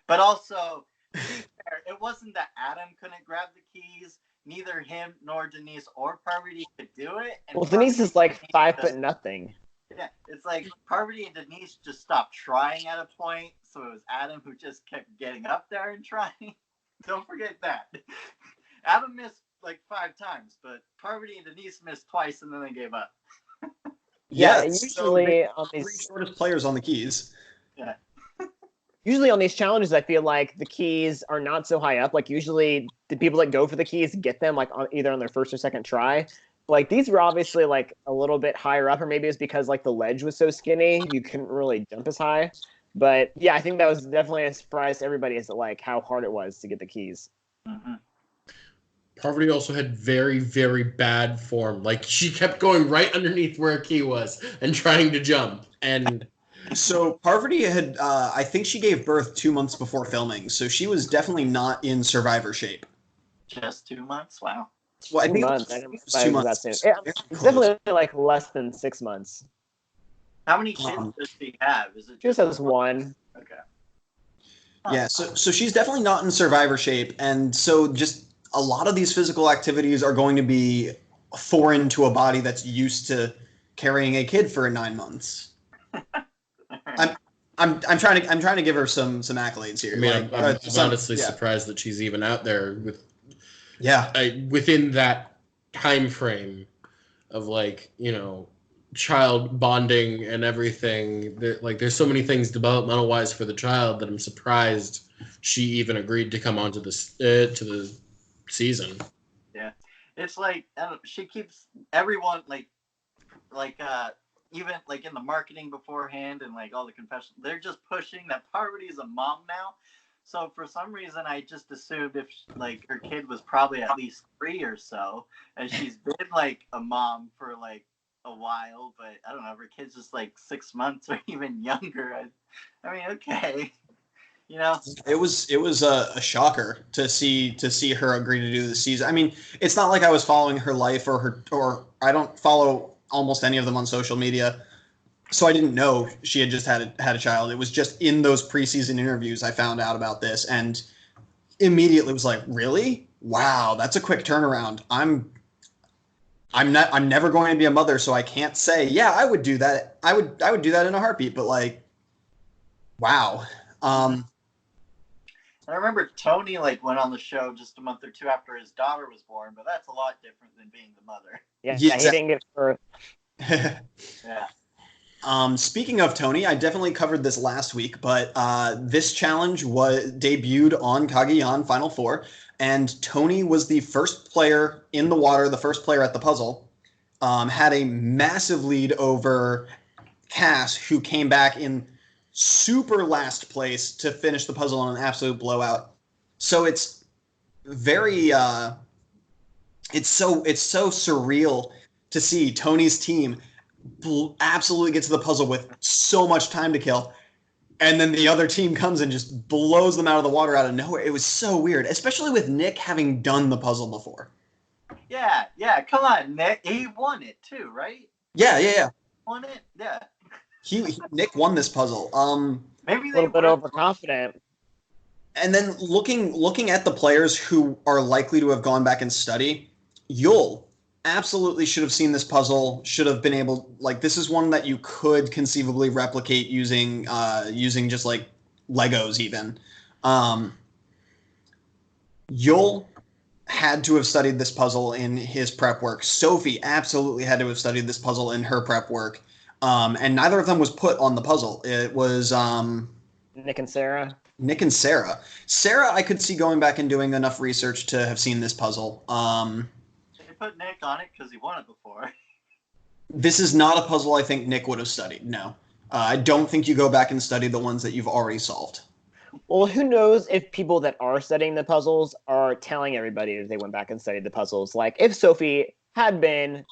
also, to be fair, it wasn't that Adam couldn't grab the keys. Neither him nor Denise or Parvati could do it. And Well, Denise is like 5 just- foot nothing. Yeah, it's like Parvati and Denise just stopped trying at a point, so it was Adam who just kept getting up there and trying. Don't forget that. Adam missed like 5 times, but Parvati and Denise missed twice and then they gave up. Yeah, so usually on three these shortest players on the keys. Yeah. usually on these challenges, I feel like the keys are not so high up. Like usually the people that go for the keys get them like either on their first or second try. Like these were obviously like a little bit higher up, or maybe it's because like the ledge was so skinny you couldn't really jump as high. But yeah, I think that was definitely a surprise to everybody as to like how hard it was to get the keys. Mm-hmm. Parvati also had very, very bad form. Like she kept going right underneath where a key was and trying to jump. And So Parvati had, I think she gave birth 2 months before filming, so she was definitely not in Survivor shape. Just 2 months? Wow. Well, I 2 think months. I didn't it was realize 2 it was months. that soon. Yeah, Very it's close. definitely like less than 6 months. How many kids Um, does she have? Is it She just has one. Okay. Yeah, so she's definitely not in survivor shape, and so just a lot of these physical activities are going to be foreign to a body that's used to carrying a kid for 9 months. I'm trying to give her some accolades here. I mean, Like, I'm some- honestly yeah. surprised that she's even out there with Yeah, within that time frame of like, you know, child bonding and everything. There's so many things developmental wise for the child that I'm surprised she even agreed to come onto this to the season. Yeah, it's like she keeps everyone even like in the marketing beforehand and like all the confessions, they're just pushing that Parvati's a mom now. So for some reason, I just assumed if like her kid was probably at least 3 or so, and she's been like a mom for like a while, but I don't know, if her kid's just like 6 months or even younger. I mean, okay, you know. it was a shocker to see her agree to do the season. I mean, it's not like I was following her life or I don't follow almost any of them on social media, so I didn't know she had just had a child. It was just in those preseason interviews I found out about this, and immediately was like, really? Wow, that's a quick turnaround. I'm never going to be a mother, so I can't say, yeah, I would do that. I would do that in a heartbeat, but like, wow. I remember Tony like went on the show just a month or two after his daughter was born, but that's a lot different than being the mother. Yeah, Yeah, he didn't give birth. Yeah. Speaking of Tony, I definitely covered this last week, but this challenge was debuted on Cagayan Final Four, and Tony was the first player in the water, the first player at the puzzle, had a massive lead over Cass, who came back in super last place to finish the puzzle in an absolute blowout. So it's very it's so surreal to see Tony's team absolutely get to the puzzle with so much time to kill, and then the other team comes and just blows them out of the water out of nowhere. It was so weird, especially with Nick having done the puzzle before. Yeah. Come on, Nick. He won it too, right? Yeah. Won it? Yeah. Nick won this puzzle. Maybe A they little bit were overconfident. And then looking at the players who are likely to have gone back and study, Yul absolutely should have seen this puzzle, should have been able, like, this is one that you could conceivably replicate using just like Legos even. Yul had to have studied this puzzle in his prep work. Sophie absolutely had to have studied this puzzle in her prep work. And neither of them was put on the puzzle. It was Nick and Sarah. Nick and Sarah. Sarah, I could see going back and doing enough research to have seen this puzzle. They put Nick on it because he won it before. This is not a puzzle I think Nick would have studied. No. I don't think you go back and study the ones that you've already solved. Well, who knows if people that are studying the puzzles are telling everybody that they went back and studied the puzzles. Like, if Sophie had been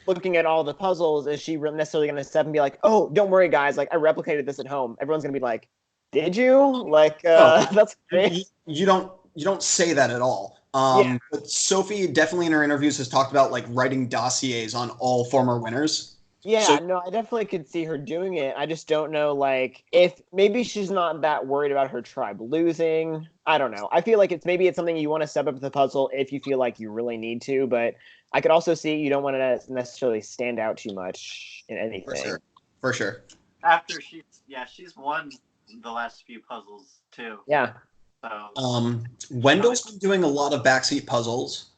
looking at all the puzzles, is she necessarily going to step and be like, oh, don't worry, guys, like, I replicated this at home. Everyone's going to be like, did you? Like, that's great. You don't say that at all. But Sophie definitely in her interviews has talked about like writing dossiers on all former winners. Yeah, no, I definitely could see her doing it. I just don't know, like, if maybe she's not that worried about her tribe losing. I don't know. I feel like it's something you want to step up the puzzle if you feel like you really need to, but I could also see you don't want to necessarily stand out too much in anything. For sure. After she's won the last few puzzles too. Yeah. So Wendell's been doing a lot of backseat puzzles.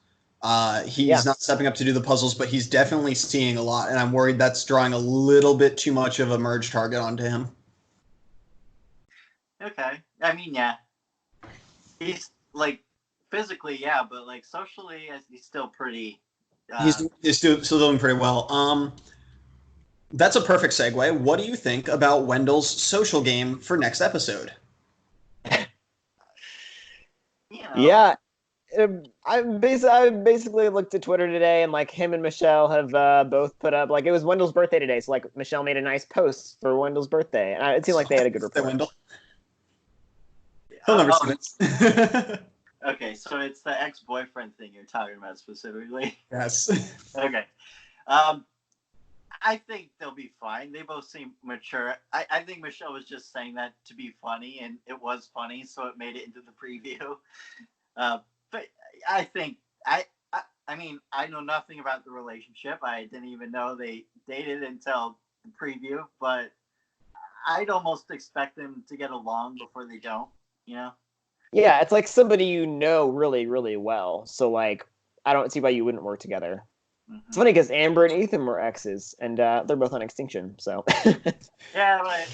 He's not stepping up to do the puzzles, but he's definitely seeing a lot, and I'm worried that's drawing a little bit too much of a merge target onto him. Okay. I mean, yeah. He's like physically, yeah, but like socially, he's still pretty. He's still doing pretty well. That's a perfect segue. What do you think about Wendell's social game for next episode? Yeah. I basically looked at Twitter today, and like him and Michelle have both put up, like, it was Wendell's birthday today, so like Michelle made a nice post for Wendell's birthday, and it seemed like they had a good report. Wendell. He'll never see this. Okay, so it's the ex-boyfriend thing you're talking about specifically. Yes. Okay. I think they'll be fine. They both seem mature. I think Michelle was just saying that to be funny, and it was funny, so it made it into the preview. But I think I mean, I know nothing about the relationship. I didn't even know they dated until the preview, but I'd almost expect them to get along before they don't, you know? Yeah, it's like somebody you know really, really well. So like, I don't see why you wouldn't work together. It's funny because Amber and Ethan were exes, and they're both on Extinction. So Yeah, but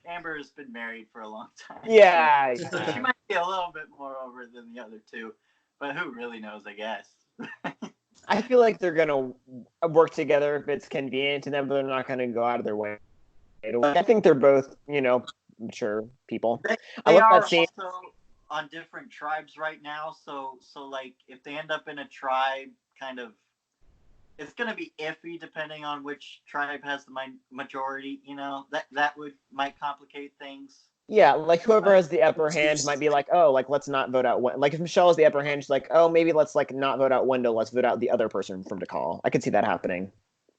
Amber's been married for a long time. yeah, So she might be a little bit more over than the other two, but who really knows, I guess. I feel like they're gonna work together if it's convenient to them, but they're not gonna go out of their way. I think they're both, mature people. They are also on different tribes right now, so like if they end up in a tribe, kind of, it's gonna be iffy depending on which tribe has the majority. That might complicate things. Yeah, like whoever has the upper hand might be like, oh, like let's not vote out. Like if Michelle has the upper hand, she's like, oh, maybe let's like not vote out Wendell. Let's vote out the other person from Dakal. I could see that happening.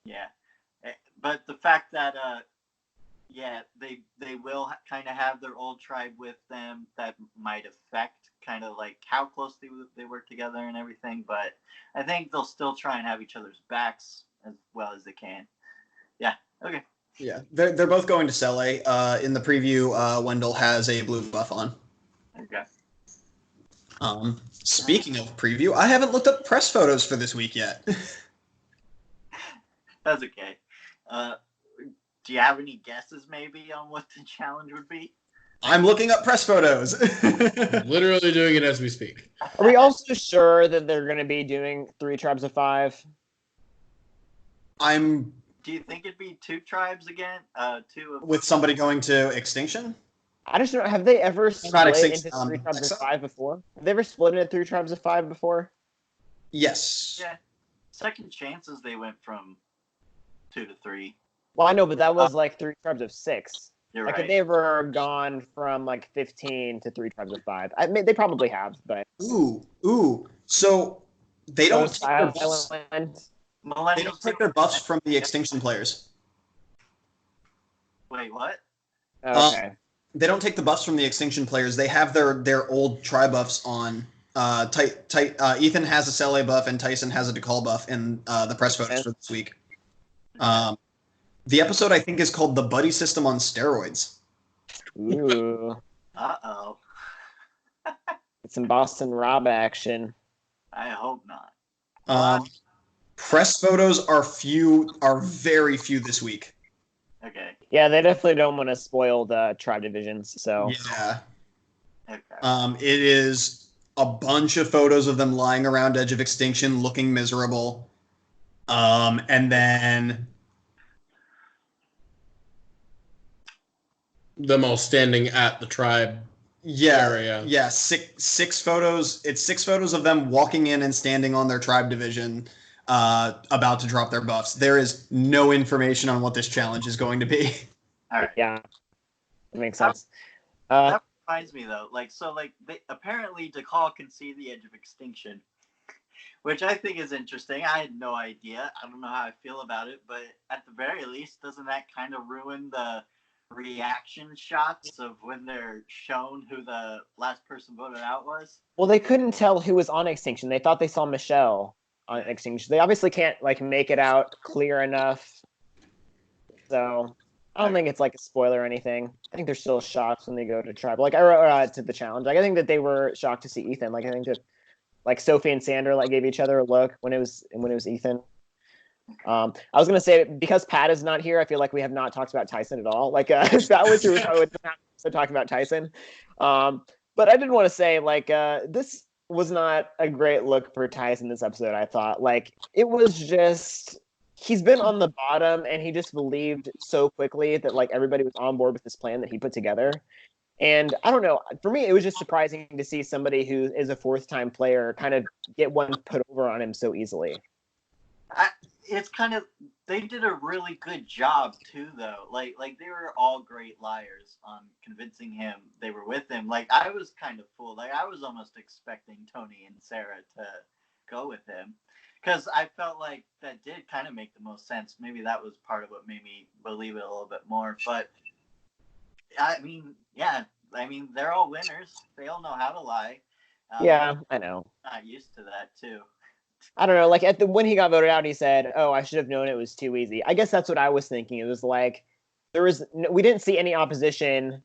Yeah, but the fact that they will kind of have their old tribe with them, that might affect kind of like how close they work together and everything. But I think they'll still try and have each other's backs as well as they can. Yeah. Okay. Yeah, they're both going to Sele. In the preview, Wendell has a blue buff on. Okay. Speaking of preview, I haven't looked up press photos for this week yet. That's okay. Do you have any guesses maybe on what the challenge would be? I'm looking up press photos. Literally doing it as we speak. Are we also sure that they're going to be doing 3 tribes of 5? Do you think it'd be 2 tribes again? With somebody going to Extinction? I just don't know. Have they ever split into 3 tribes of 5 before? Have they ever split into 3 tribes of 5 before? Yes. Yeah. Second Chances, they went from 2 to 3. Well, I know, but that was like 3 tribes of 6. You're like, right. Have they ever gone from like 15 to 3 tribes of 5? I mean, they probably have, but. Ooh. So they don't take their buffs. They don't take their buffs from the Extinction players. Wait, what? Okay. They don't take the buffs from the Extinction players. They have their old tri buffs on. Ethan has a Sele buff and Tyson has a Dakal buff in the press photos for this week. The episode, I think, is called The Buddy System on Steroids. Ooh. Uh-oh. It's some Boston Rob action. I hope not. Press photos are very few this week. Okay. Yeah, they definitely don't want to spoil the tribe divisions, so. Yeah. Okay. It is a bunch of photos of them lying around Edge of Extinction looking miserable. And then them all standing at the tribe area. Yeah, six photos. It's 6 photos of them walking in and standing on their tribe division, about to drop their buffs. There is no information on what this challenge is going to be. All right. Yeah, that makes sense. That reminds me though, apparently Dakal can see the Edge of Extinction, which I think is interesting. I had no idea. I don't know how I feel about it, but at the very least, doesn't that kind of ruin the reaction shots of when they're shown who the last person voted out was? Well, they couldn't tell who was on Extinction. They thought they saw Michelle on Extinction. They obviously can't make it out clear enough. So I don't think it's like a spoiler or anything. I think they're still shocked when they go to tribe. To the challenge. I think that they were shocked to see Ethan. I think that Sophie and Sander gave each other a look when it was Ethan. I was gonna say, because Pat is not here, I feel like we have not talked about Tyson at all. If that was here, I would have talking about Tyson. But I did want to say, this was not a great look for Tyson this episode. I thought, it was just, he's been on the bottom, and he just believed so quickly that everybody was on board with this plan that he put together. And I don't know, for me, it was just surprising to see somebody who is a 4th-time player kind of get one put over on him so easily. It's kind of they did a really good job too, though. Like they were all great liars on convincing him they were with him. Like I was kind of fooled. Like I was almost expecting Tony and Sarah to go with him, because I felt like that did kind of make the most sense. Maybe that was part of what made me believe it a little bit more. But I mean, yeah, I mean they're all winners. They all know how to lie. Yeah, I know. Not used to that too. I don't know. Like when he got voted out, he said, "Oh, I should have known it was too easy." I guess that's what I was thinking. It was like we didn't see any opposition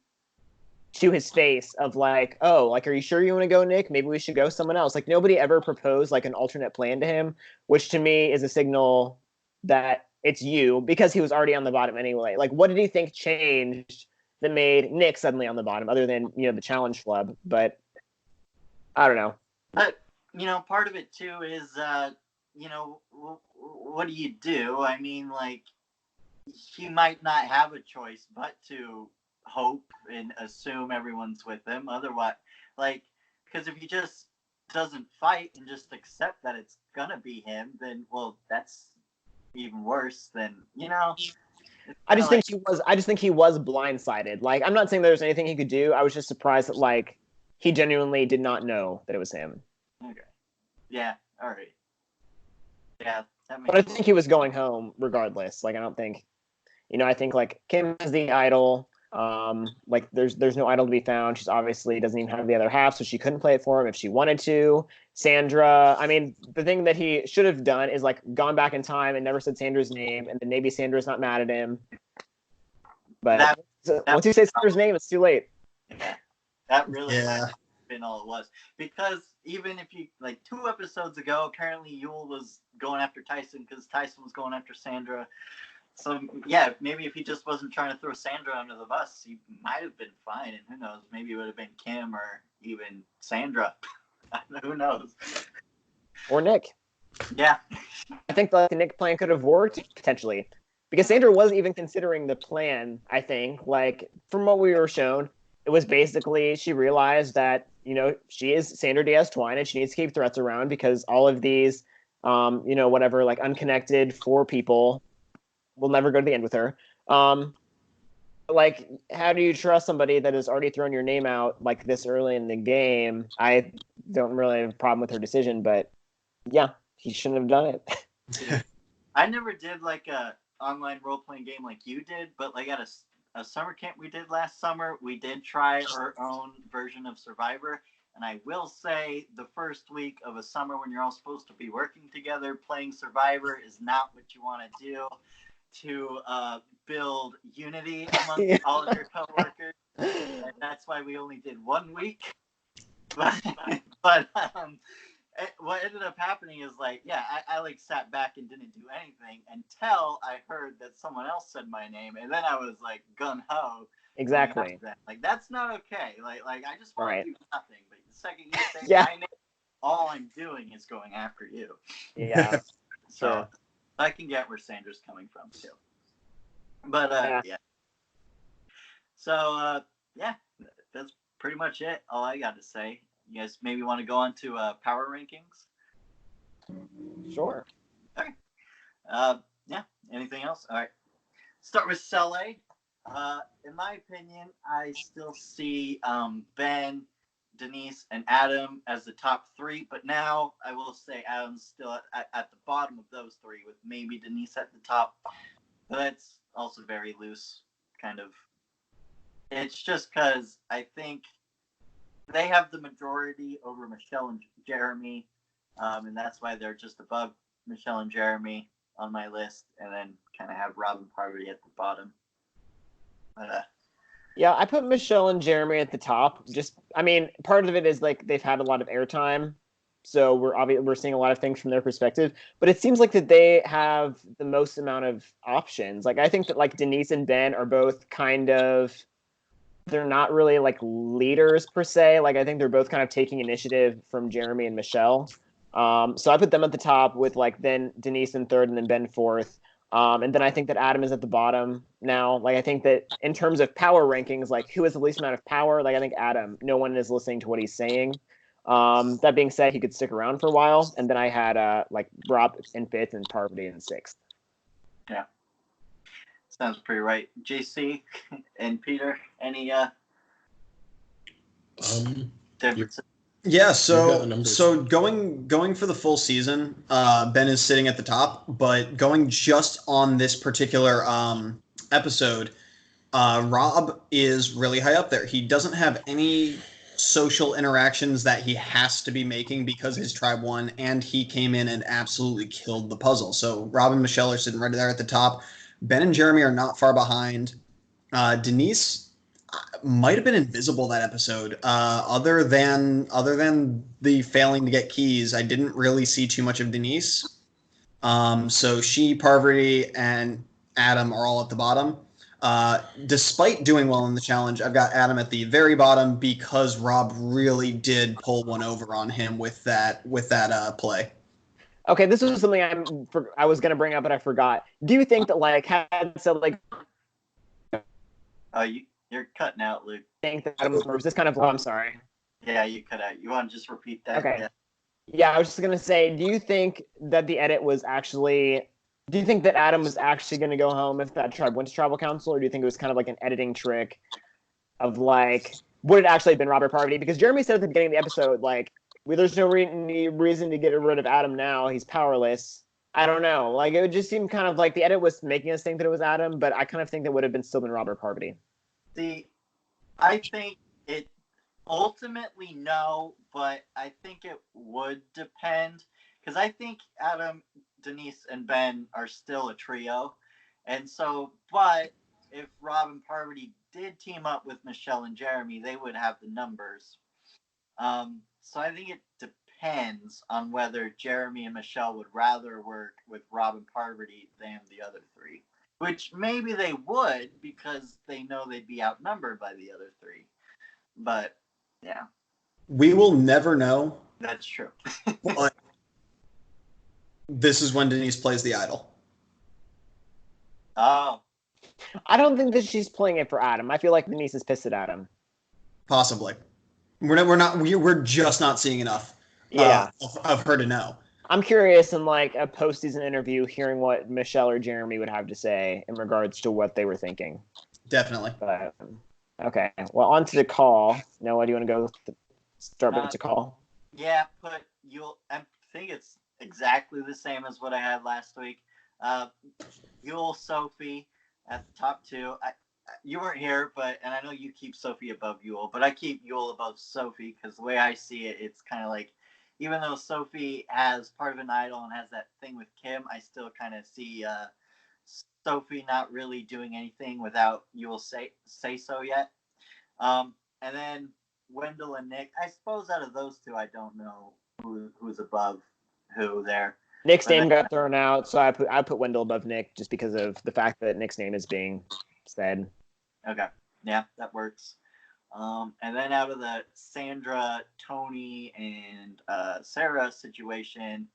to his face of like, "Oh, like, are you sure you want to go, Nick? Maybe we should go someone else." Like nobody ever proposed like an alternate plan to him, which to me is a signal that it's you, because he was already on the bottom anyway. Like, what did he think changed that made Nick suddenly on the bottom, other than the challenge flub? But I don't know. But part of it too is, what do you do? I mean, like, he might not have a choice but to hope and assume everyone's with him. Otherwise, like, because if he just doesn't fight and just accept that it's gonna be him, then, well, that's even worse than, I just think he was blindsided. Like, I'm not saying there's anything he could do. I was just surprised that like he genuinely did not know that it was him. Okay. Yeah. All right. Yeah. But I think he was going home regardless. Like, I don't think, I think like Kim is the idol. Like there's no idol to be found. She's obviously doesn't even have the other half, so she couldn't play it for him if she wanted to. Sandra, I mean, the thing that he should have done is like gone back in time and never said Sandra's name, and then maybe Sandra's not mad at him. But once you say Sandra's name, it's too late. Yeah, that really might have been all it was. Because even if you, like 2 episodes ago, apparently Yul was going after Tyson because Tyson was going after Sandra. So, yeah, maybe if he just wasn't trying to throw Sandra under the bus, he might have been fine. And who knows, maybe it would have been Kim or even Sandra. Who knows? Or Nick. Yeah. I think the Nick plan could have worked, potentially. Because Sandra was even considering the plan, I think. Like, from what we were shown, it was basically she realized that, she is Sandra Diaz Twine and she needs to keep threats around because all of these, whatever, like unconnected 4 people will never go to the end with her. Like, how do you trust somebody that has already thrown your name out like this early in the game? I don't really have a problem with her decision, but yeah, he shouldn't have done it. I never did like a online role-playing game like you did, but like at a summer camp we did last summer, we did try our own version of Survivor. And I will say the first week of a summer when you're all supposed to be working together, playing Survivor is not what you want to do to build unity among all of your coworkers. And that's why we only did 1 week. But what ended up happening is like, yeah, I like sat back and didn't do anything until I heard that someone else said my name, and then I was like gun ho. Exactly. Like that's not okay. Like I just want to do nothing, but the second you say my name, all I'm doing is going after you. Yeah. So I can get where Sandra's coming from too. But yeah. So yeah, that's pretty much it. All I got to say. You guys maybe want to go on to power rankings? Sure. Okay. Yeah. Anything else? All right. Start with Saleh. In my opinion, I still see Ben, Denise, and Adam as the top 3. But now I will say Adam's still at the bottom of those 3, with maybe Denise at the top. But that's also very loose, kind of. It's just because I think they have the majority over Michelle and Jeremy, and that's why they're just above Michelle and Jeremy on my list, and then kind of have Rob and Parvati at the bottom. Yeah, I put Michelle and Jeremy at the top. Part of it is like they've had a lot of airtime, so we're seeing a lot of things from their perspective. But it seems like that they have the most amount of options. Like I think that like Denise and Ben are both kind of. They're not really like leaders per se. Like I think they're both kind of taking initiative from Jeremy and Michelle. So I put them at the top with like then Denise in 3rd and then Ben 4th. And then I think that Adam is at the bottom now. Like I think that in terms of power rankings, like who has the least amount of power? Like I think Adam. No one is listening to what he's saying. That being said, he could stick around for a while. And then I had like Rob in 5th and Parvati in 6th. Yeah. Sounds pretty right. JC and Peter, any differences? Yeah, You've got the so numbers. so going for the full season, Ben is sitting at the top, but going just on this particular episode, Rob is really high up there. He doesn't have any social interactions that he has to be making because his tribe won, and he came in and absolutely killed the puzzle. So Rob and Michelle are sitting right there at the top. Ben and Jeremy are not far behind. Denise might have been invisible that episode. Other than the failing to get keys, I didn't really see too much of Denise. So she, Parvati, and Adam are all at the bottom. Despite doing well in the challenge, I've got Adam at the very bottom because Rob really did pull one over on him with that play. Okay, this was something I was gonna bring up, but I forgot. Do you think that You're cutting out, Luke. think that Adam was this kind of? Oh, I'm sorry. Yeah, you cut out. You want to just repeat that? Okay. Yeah. Yeah, I was just gonna say, do you think that the edit was actually? Do you think that Adam was actually going to go home if that tribe went to tribal council, or do you think it was kind of like an editing trick of like, would it actually have been Robert Parvati? Because Jeremy said at the beginning of the episode, like, there's no reason to get rid of Adam now. He's powerless. I don't know. Like, it would just seem kind of like the edit was making us think that it was Adam, but I kind of think that would have still been Robert Parvati. I think it ultimately no, but I think it would depend because I think Adam, Denise, and Ben are still a trio, and so but if Rob and Parvati did team up with Michelle and Jeremy, they would have the numbers. So I think it depends on whether Jeremy and Michelle would rather work with Rob and Parvati than the other three. Which maybe they would because they know they'd be outnumbered by the other three. But, yeah. We will never know. That's true. But this is when Denise plays the idol. Oh. I don't think that she's playing it for Adam. I feel like Denise is pissed at Adam. Possibly. We're just not seeing enough of her to know. I'm curious in like a postseason interview, hearing what Michelle or Jeremy would have to say in regards to what they were thinking. Definitely. But, okay. Well, on to the call. Noah, do you want to go start with the call? Yeah, but I think it's exactly the same as what I had last week. Yul, Sophie at the top two. You weren't here, and I know you keep Sophie above Yul, but I keep Yul above Sophie because the way I see it, it's kind of like, even though Sophie has part of an idol and has that thing with Kim, I still kind of see Sophie not really doing anything without Yul say so yet. And then Wendell and Nick, I suppose out of those two, I don't know who's above who there. Nick's name got thrown out, so I put Wendell above Nick just because of the fact that Nick's name is being said. Okay. Yeah, that works. And then out of the Sandra, Tony, and Sarah situation,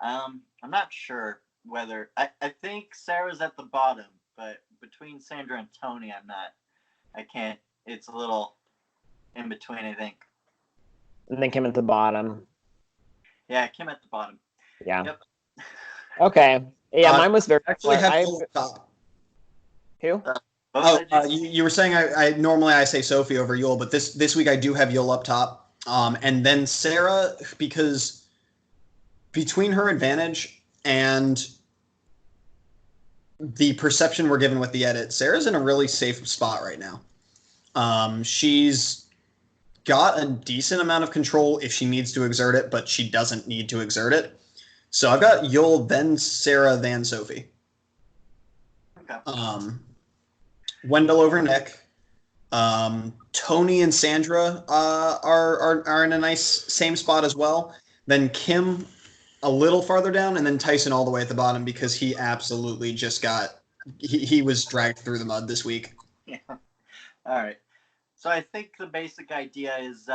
I'm not sure whether I think Sarah's at the bottom, but between Sandra and Tony, I can't. It's a little in between, I think. And then Kim at the bottom. Yeah, Kim at the bottom. Yeah. Yep. Okay. Yeah, mine was very. Actually, have top. Who? You were saying I normally I say Sophie over Yul, but this week I do have Yul up top, and then Sarah, because between her advantage and the perception we're given with the edit, Sarah's in a really safe spot right now. She's got a decent amount of control if she needs to exert it, but she doesn't need to exert it. So I've got Yul, then Sarah, then Sophie. Okay. Wendell over Nick. Tony and Sandra are in a nice same spot as well. Then Kim a little farther down, and then Tyson all the way at the bottom because he absolutely just he was dragged through the mud this week. Yeah. All right. So I think the basic idea is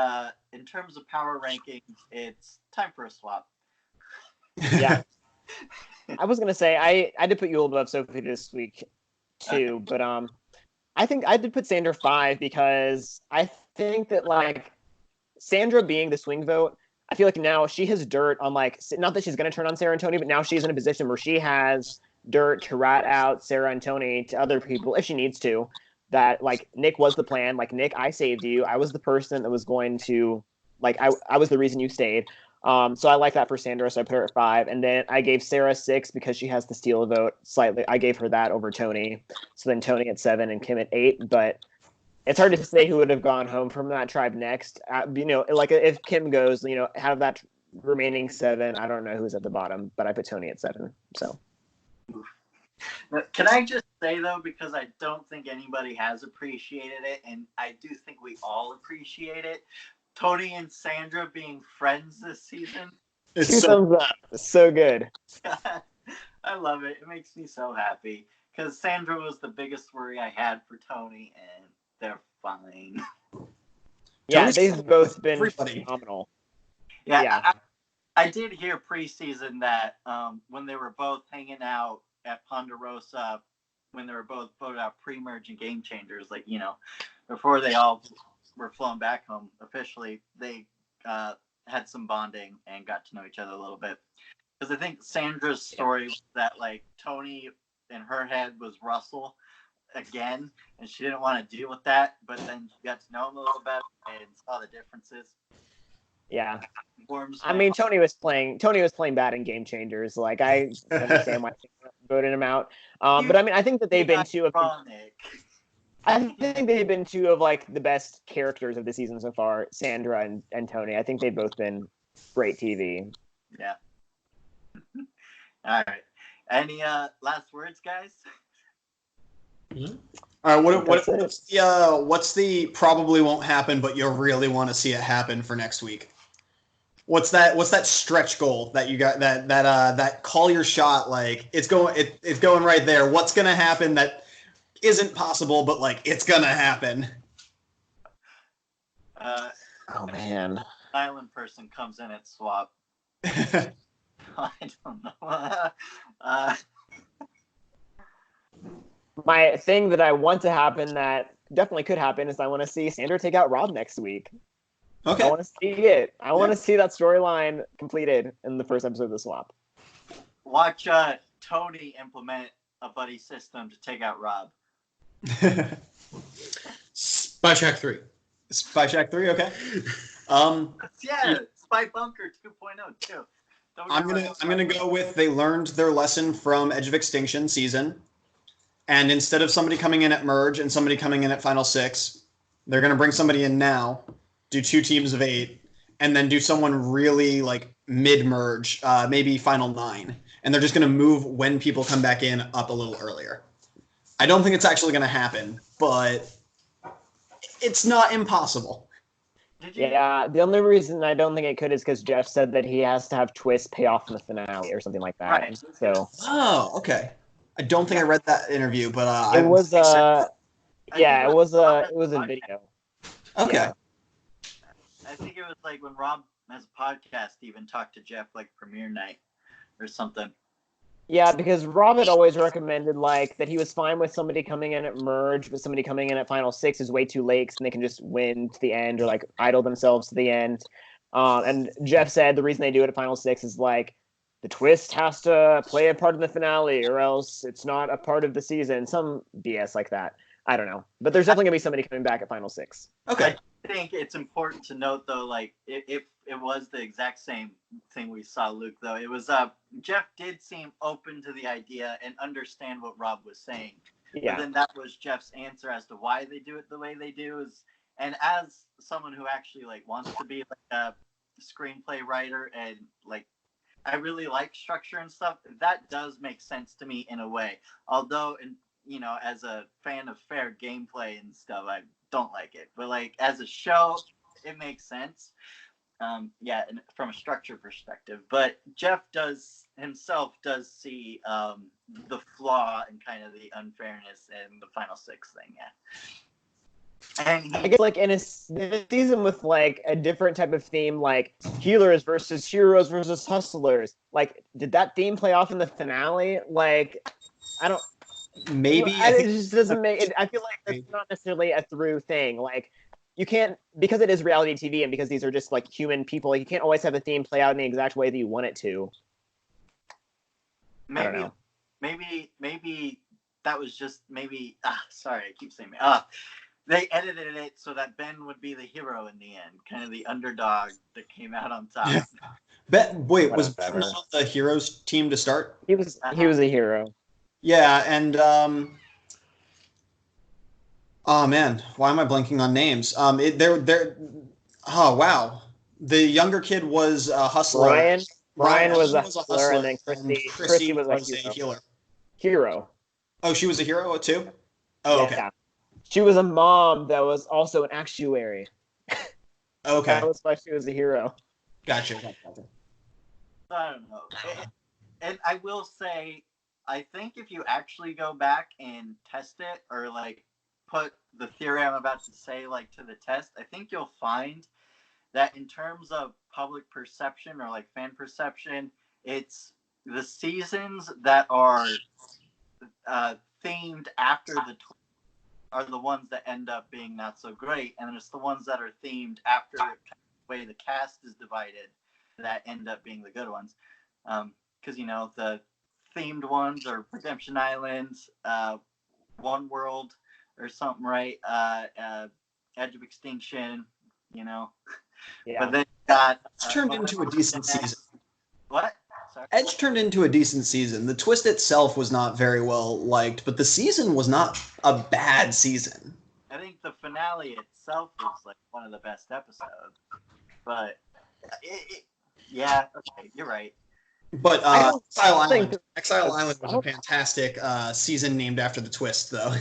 in terms of power ranking, it's time for a swap. Yeah. I was gonna say I did put Yul above Sophie this week too, but I think I did put Sandra 5 because I think that like Sandra being the swing vote, I feel like now she has dirt on like, not that she's gonna turn on Sarah and Tony, but now she's in a position where she has dirt to rat out Sarah and Tony to other people if she needs to. That like Nick was the plan. Like Nick, I saved you. I was the person that was going to like I was the reason you stayed. So I like that for Sandra, so I put her at 5. And then I gave Sarah 6 because she has the steal vote slightly. I gave her that over Tony. So then Tony at 7 and Kim at 8. But it's hard to say who would have gone home from that tribe next. Like if Kim goes, out of that remaining 7, I don't know who's at the bottom, but I put Tony at 7. So. Can I just say, though, because I don't think anybody has appreciated it, and I do think we all appreciate it, Tony and Sandra being friends this season. Two thumbs up. So good. I love it. It makes me so happy because Sandra was the biggest worry I had for Tony, and they're fine. Yeah, Tony's they've both been everybody. Phenomenal. Yeah. I did hear preseason that when they were both hanging out at Ponderosa, when they were both voted out pre-merge and game changers, like, before they all were flown back home officially, they had some bonding and got to know each other a little bit. Because I think Sandra's story was that, like, Tony in her head was Russell again, and she didn't want to deal with that, but then she got to know him a little better and saw the differences. Yeah. I mean, Tony was playing bad in Game Changers. Like, I understand why they voted him out. But I mean, I think that they've been two of like the best characters of the season so far, Sandra and Tony. I think they've both been great TV. Yeah. All right. Any last words, guys? Mm-hmm. All right. What's the probably won't happen, but you'll really want to see it happen for next week? What's that stretch goal that you got? That call your shot, like it's going right there. What's gonna happen that isn't possible, but like it's gonna happen? Oh man. Island person comes in at swap. I don't know. My thing that I want to happen that definitely could happen is I want to see Sandra take out Rob next week. Okay. I want to see it. I want to see that storyline completed in the first episode of the swap. Watch Tony implement a buddy system to take out Rob. Spy Shack 3. Spy Shack 3, okay. Spy Bunker 2.0 too. I'm gonna go with they learned their lesson from Edge of Extinction season, and instead of somebody coming in at merge and somebody coming in at final 6, they're gonna bring somebody in now, do 2 teams of 8, and then do someone really like mid merge, maybe final 9, and they're just gonna move when people come back in up a little earlier. I don't think it's actually gonna happen, but it's not impossible. Yeah, the only reason I don't think it could is because Jeff said that he has to have Twist pay off in the finale or something like that. Right. So. Oh, okay. I don't think I read that interview, but it was it was a video. Okay. Yeah. I think it was like when Rob has a podcast, even talked to Jeff like premiere night or something. Yeah, because Rob had always recommended like that he was fine with somebody coming in at merge, but somebody coming in at final 6 is way too late, and they can just win to the end or like idle themselves to the end. And Jeff said the reason they do it at final 6 is like the Twist has to play a part in the finale, or else it's not a part of the season. Some BS like that. I don't know, but there's definitely gonna be somebody coming back at final 6. Okay. I think it's important to note though, like if it was the exact same thing we saw Luke though, it was Jeff did seem open to the idea and understand what Rob was saying. Yeah. But then that was Jeff's answer as to why they do it the way they do and as someone who actually like wants to be like a screenplay writer and like I really like structure and stuff, that does make sense to me in a way. Although as a fan of fair gameplay and stuff, I don't like it. But like as a show, it makes sense. And from a structure perspective. But Jeff does see the flaw and kind of the unfairness in the final 6 thing. Yeah. And I guess like in a season with like a different type of theme, like healers versus heroes versus hustlers. Like, did that theme play off in the finale? Like, I don't. Maybe it just doesn't make it. I feel like that's not necessarily a through thing. Like, you can't, because it is reality TV and because these are just like human people. Like, you can't always have the theme play out in the exact way that you want it to. Maybe maybe that was just sorry, I keep saying they edited it so that Ben would be the hero in the end, kind of the underdog that came out on top. Yeah. Wait, was Ben Whatever. on the heroes team to start? He was a hero. Yeah, and oh man, why am I blanking on names? Oh wow, the younger kid was a hustler. Brian was a was a hustler, and then Chrissy was a healer. hero. Oh, she was a hero too? Oh, okay. Yeah. She was a mom that was also an actuary. Okay. That was why she was a hero. Gotcha. I don't know. And I will say, I think if you actually go back and test it, or like put the theory I'm about to say like to the test, I think you'll find that in terms of public perception or like fan perception, it's the seasons that are themed after the are the ones that end up being not so great, and then it's the ones that are themed after the way the cast is divided that end up being the good ones. Because the themed ones are Redemption Island, One World, or something, right? Edge of Extinction, Yeah. But then you got It's turned into a decent season. What? Sorry. Edge turned into a decent season. The twist itself was not very well liked, but the season was not a bad season. I think the finale itself was like one of the best episodes. But yeah, okay, you're right. But Exile Island was a I'll fantastic season named after the twist, though.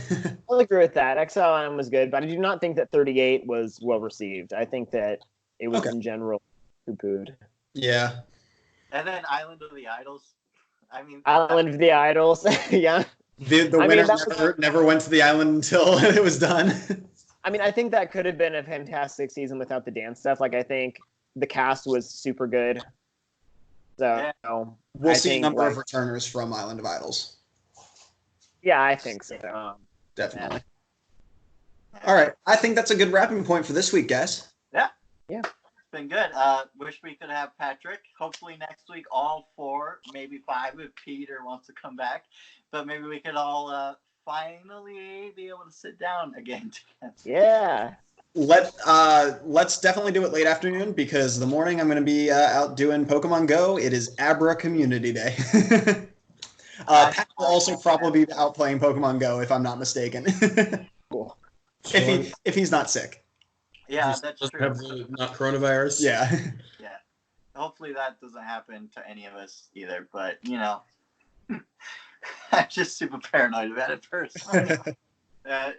agree with that. Exile Island was good, but I do not think that 38 was well received. I think that it was in general poo-pooed. Yeah. And then Island of the Idols. I mean, Island of the Idols. Yeah. The winner never went to the island until it was done. I mean, I think that could have been a fantastic season without the dance stuff. Like, I think the cast was super good. So We'll see a number of returners from Island of Idols. Yeah, I think so. Definitely. All right. I think that's a good wrapping point for this week, guys. Yeah. Yeah. It's been good. Wish we could have Patrick. Hopefully next week, all 4, maybe 5 if Peter wants to come back. But maybe we could all finally be able to sit down again together. Yeah. Let's definitely do it late afternoon, because the morning I'm going to be out doing Pokemon Go. It is Abra Community Day. Pat will also probably be out playing Pokemon Go, if I'm not mistaken. Cool. If he's not sick. Yeah, that's true. Not coronavirus. Yeah. Yeah. Hopefully that doesn't happen to any of us either. But I'm just super paranoid about it personally.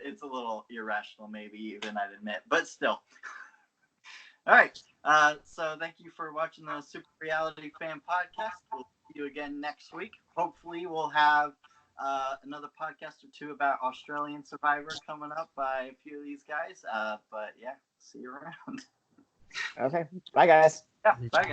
It's a little irrational, maybe even I'd admit, but still. All right. So thank you for watching the Super Reality Fan Podcast. We'll see you again next week. Hopefully we'll have another podcast or 2 about Australian Survivor coming up by a few of these guys. But yeah, see you around. Okay. Bye, guys. Yeah. Bye, guys.